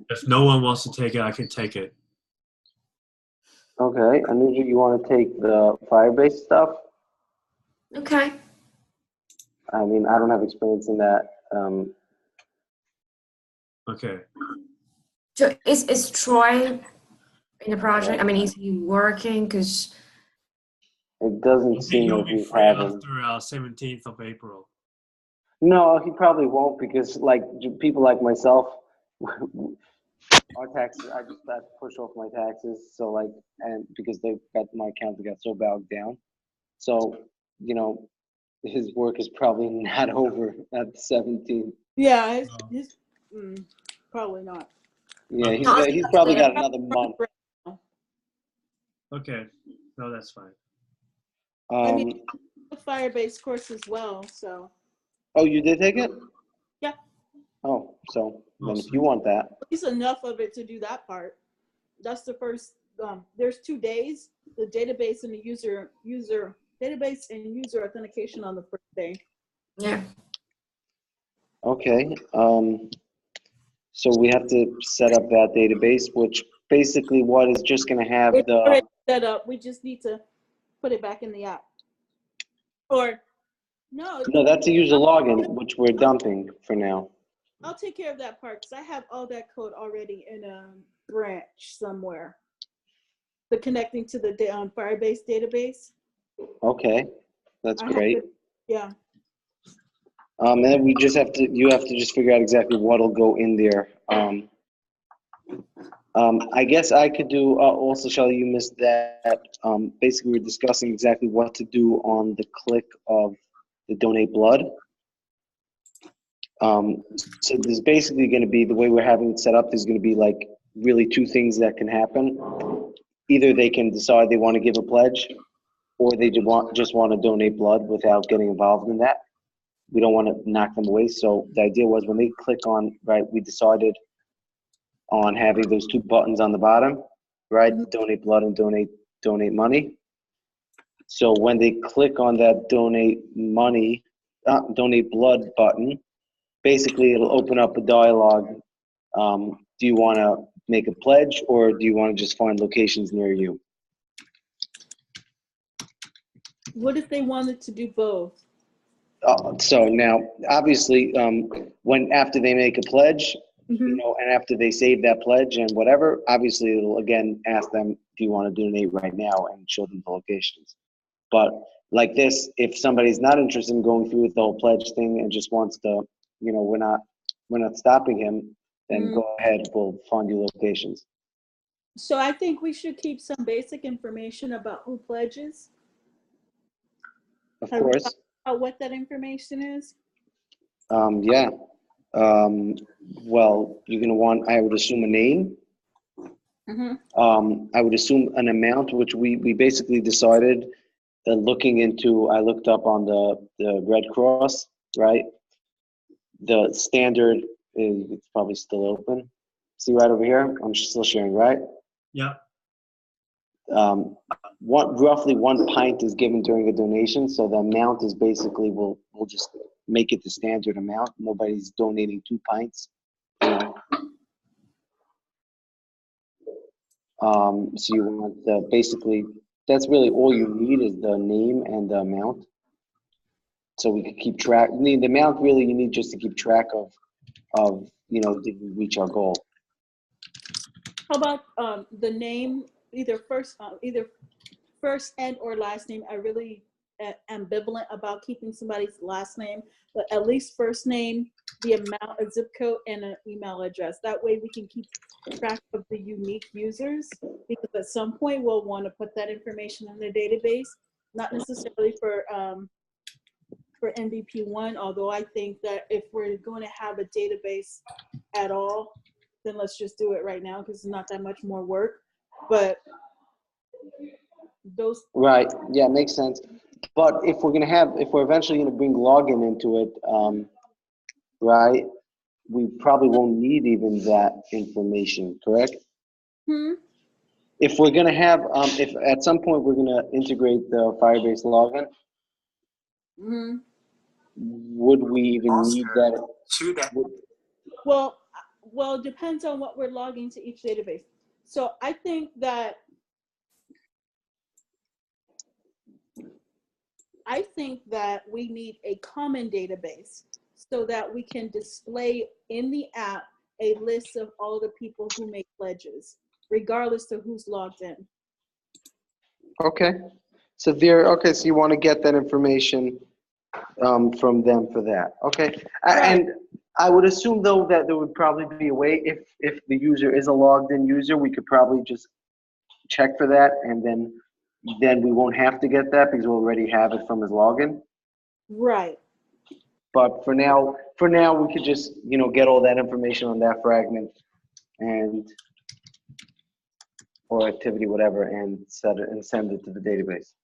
If no one wants to take it, I can take it. Okay, Anuja, you want to take the Firebase stuff? Okay. I mean, I don't have experience in that. Okay. So is Troy in the project? I mean, is he working? Because It doesn't seem He'll like be he's free having. after 17th of April. No, he probably won't because, like, people like myself, our taxes, I just had to push off my taxes. So, like, and because my account got so bogged down. So, his work is probably not over at the 17th. Yeah, probably not. Yeah, he's probably got another month. Okay. No, that's fine. I mean, the Firebase course as well, so. Oh, you did take it? Yeah. Oh, so then if you want that. At least enough of it to do that part. That's the first, there's 2 days, the database and the user database and user authentication on the first day. yeah. Okay. So we have to set up that database, which basically what is just going to have It's the. already set up. We just need to put it back in the app. Or no, that's a user login, which we're dumping for now. I'll take care of that part because I have all that code already in a branch somewhere. The connecting to the Firebase database. Okay, that's great. Yeah. And then you have to just figure out exactly what'll go in there. I guess I could do, also, Shelly, you missed that. Basically, we're discussing exactly what to do on the click of the donate blood. So there's basically going to be, the way we're having it set up, there's going to be like really 2 things that can happen. Either they can decide they want to give a pledge, or they just want to donate blood without getting involved in that. We don't want to knock them away. So the idea was when they click on, right, we decided on having those 2 buttons on the bottom, right? Donate blood and donate money. So when they click on that donate money donate blood button, basically it'll open up a dialogue. Do you want to make a pledge, or do you want to just find locations near you? What if they wanted to do both? So now, obviously, when after they make a pledge, Mhm. and after they save that pledge and whatever, obviously it'll again ask them, do you want to donate right now, and show them the locations. But like this, if somebody's not interested in going through with the whole pledge thing and just wants to, we're not stopping him, then go ahead, we'll find you locations. So I think we should keep some basic information about who pledges. Of Have we course. talked about what that information is? Yeah. Well, you're gonna want, I would assume, a name. I would assume an amount, which we basically decided that looking into, I looked up on the Red Cross, right? The standard is, it's probably still open. See right over here? I'm still sharing, right? Yeah. Roughly 1 pint is given during a donation, so the amount is basically, we'll just make it the standard amount. Nobody's donating 2 pints. So you want basically, that's really all you need is the name and the amount. So we can keep track. I mean, the amount really you need just to keep track of did we reach our goal. How about the name, either first and or last name? I really ambivalent about keeping somebody's last name, but at least first name, the amount, a zip code, and an email address. That way we can keep track of the unique users, because at some point we'll want to put that information in the database, not necessarily for MVP1, although I think that if we're going to have a database at all, then let's just do it right now because it's not that much more work. But those. Right, yeah, makes sense. But if we're eventually gonna bring login into it, right, we probably won't need even that information, correct? If we're gonna have, if at some point we're gonna integrate the Firebase login, would we even need that? Well, it depends on what we're logging to each database. So I think that we need a common database so that we can display in the app a list of all the people who make pledges, regardless of who's logged in. Okay. So so you want to get that information from them for that. Okay. Right. And I would assume though that there would probably be a way, if the user is a logged in user, we could probably just check for that, and then we won't have to get that because we'll already have it from his login. Right. But for now we could just get all that information on that fragment or activity, whatever, and set it and send it to the database.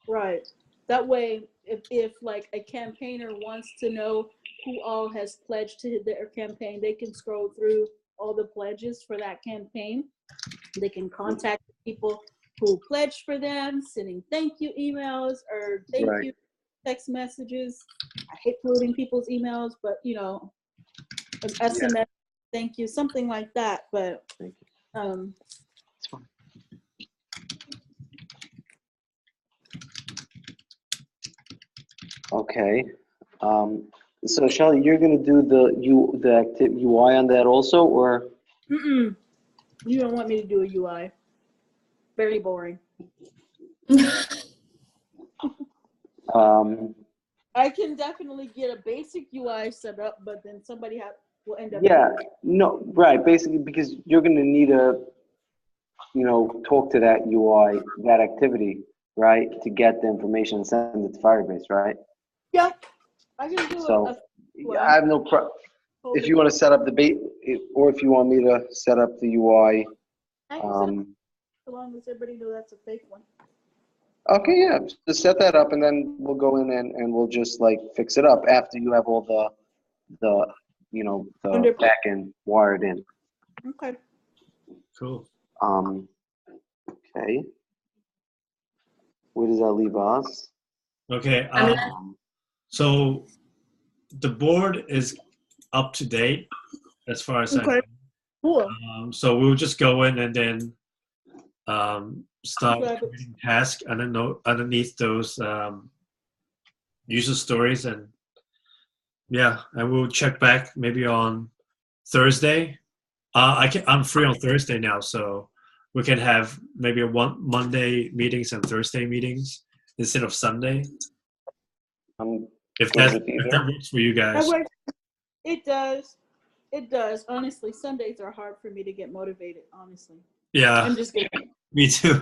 Right. That way, if like a campaigner wants to know who all has pledged to their campaign, they can scroll through all the pledges for that campaign. They can contact people who pledged for them, sending thank you emails or thank you text messages. I hate polluting people's emails, but an SMS, thank you, something like that. But Thank you. It's fine. Okay. So Shelly, you're gonna do the active UI on that also, or? You don't want me to do a UI. Very boring. I can definitely get a basic UI set up, but then somebody will end up. No, right. Basically, because you're gonna need to, talk to that UI, that activity, right, to get the information and send it to Firebase, right? Yeah, I can do so I have no problem. If you want to set up the bait, or if you want me to set up the UI. So long as everybody knows that's a fake one. Okay, yeah, just set that up, and then we'll go in and we'll just fix it up after you have all the back end wired in. Okay. Cool. Okay. Where does that leave us? Okay. So the board is up to date as far as I Okay. know. Cool. So we'll just go in and then start Grab it. creating tasks underneath those user stories, and we'll check back maybe on Thursday. I'm free on Thursday now, so we can have maybe Monday meetings and Thursday meetings instead of Sunday. If that works for you That guys. works. It does. It does. Honestly, Sundays are hard for me to get motivated. Honestly, Yeah, I'm just kidding. me too.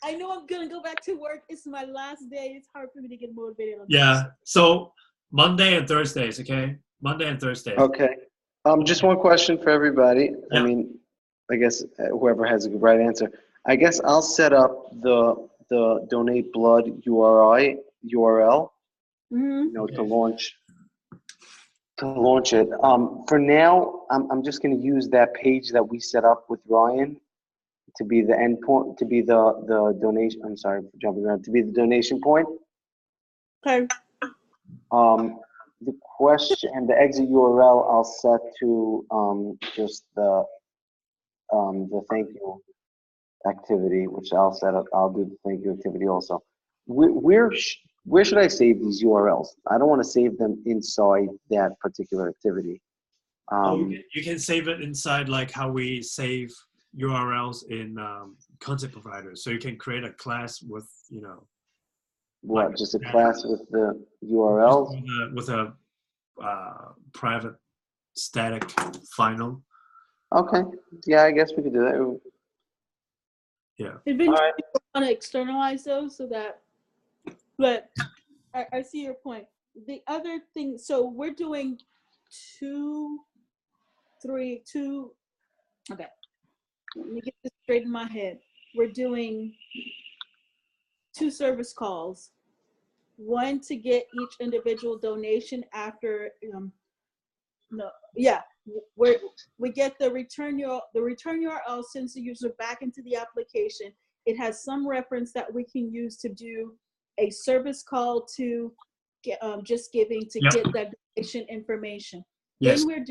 I know I'm gonna go back to work. It's my last day. It's hard for me to get motivated on Yeah. So Monday and Thursdays, okay? Monday and Thursdays. Okay. Just one question for everybody. Yeah. I mean, I guess whoever has a right answer. I guess I'll set up the donate blood URL, Mm-hmm. to launch it. For now, I'm just going to use that page that we set up with Ryan to be the endpoint, to be the donation. I'm sorry for jumping around. To be the donation point. Okay. The question and the exit URL I'll set to just the thank you activity, which I'll set up. I'll do the thank you activity also. Where should I save these URLs? I don't want to save them inside that particular activity. You can save it inside like how we save URLs in content providers. So you can create a class with, What, like just a class with the URLs? With a private static final. Okay. Yeah, I guess we could do that. Yeah. Eventually, All right. we want to externalize those so that, but I see your point. The other thing, so we're doing two. Okay. Let me get this straight in my head. We're doing 2 service calls. One to get each individual donation after, where we get the return URL sends the user back into the application. It has some reference that we can use to do a service call to get just giving to get that donation information. Yes. Then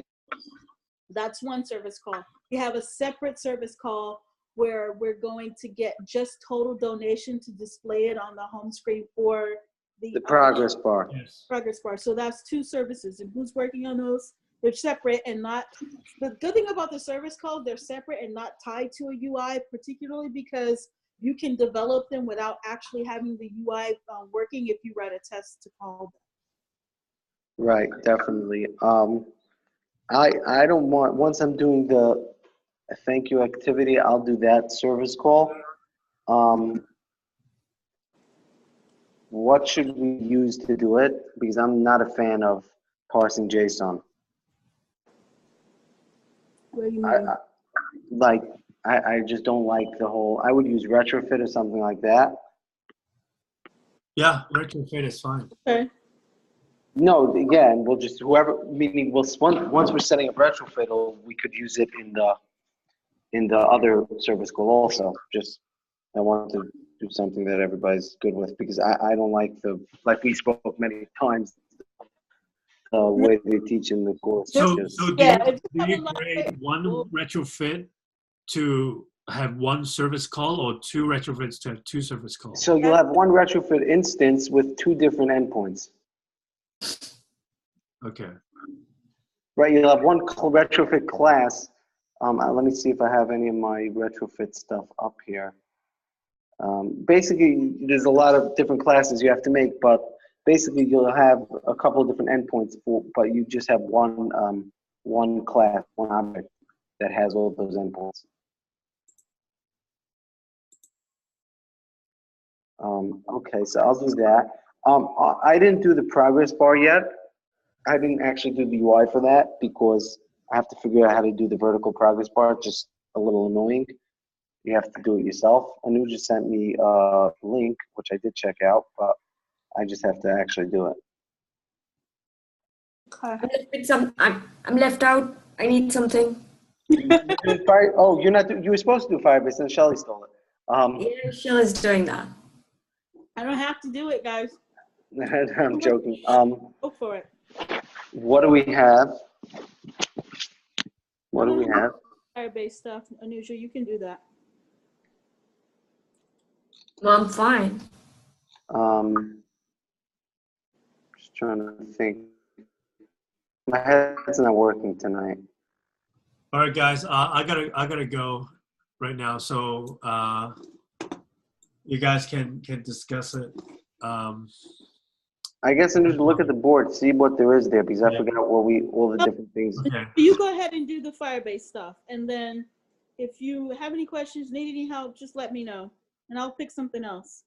that's one service call. We have a separate service call where we're going to get just total donation to display it on the home screen for the progress bar. Yes. Progress bar. So that's 2 services. And who's working on those? They're separate and not. The good thing about the service call, they're separate and not tied to a UI, particularly because you can develop them without actually having the UI working if you write a test to call them. Right, definitely. I don't want, once I'm doing the thank you activity, I'll do that service call. What should we use to do it? Because I'm not a fan of parsing JSON. What do you mean? I just don't like the whole, I would use retrofit or something like that. Yeah, retrofit is fine. Okay. No, yeah, and we'll just, meaning once we're setting up retrofit, we could use it in the other service call also. Just, I want to do something that everybody's good with, because I don't like like we spoke many times, the way they teach in the course. So Just, do you create one retrofit to have one service call, or 2 retrofits to have 2 service calls? so you'll have one retrofit instance with 2 different endpoints. Okay. Right, you'll have one retrofit class. Let me see if I have any of my retrofit stuff up here. Basically, there's a lot of different classes you have to make, but basically you'll have a couple of different endpoints, but you just have one class, one object that has all those endpoints. Okay, so I'll do that. I didn't do the progress bar yet. I didn't actually do the UI for that because I have to figure out how to do the vertical progress bar. Just a little annoying. You have to do it yourself. Anu just sent me a link, which I did check out, but I just have to actually do it. I'm left out. I need something. Oh, you're not. You were supposed to do Firebase, and Shelly stole it. Yeah, Sheila's doing that. I don't have to do it, guys. I'm joking. Go for it. What do we have? What do we have? Fire-based stuff. Anusha, you can do that. Well, I'm fine. Just trying to think. My head's not working tonight. All right, guys. I gotta go right now. So you guys can discuss it. I guess I need to look at the board, see what there is there, because I Yeah. forgot what all the different things. Okay. You go ahead and do the fire-based stuff, and then if you have any questions, need any help, just let me know, and I'll pick something else.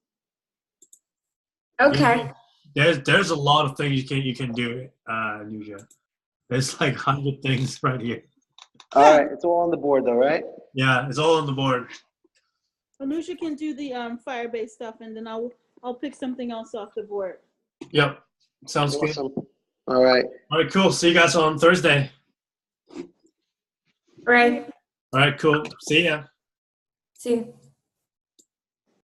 Okay. There's a lot of things you can do, Nusha. There's like 100 things right here. All right, it's all on the board though, right? Yeah, it's all on the board. Anusha can do the fire-based stuff, and then I'll pick something else off the board. Yep. Sounds good. Awesome. All right. All right, cool. See you guys on Thursday. Right. All right, cool. See ya. See you.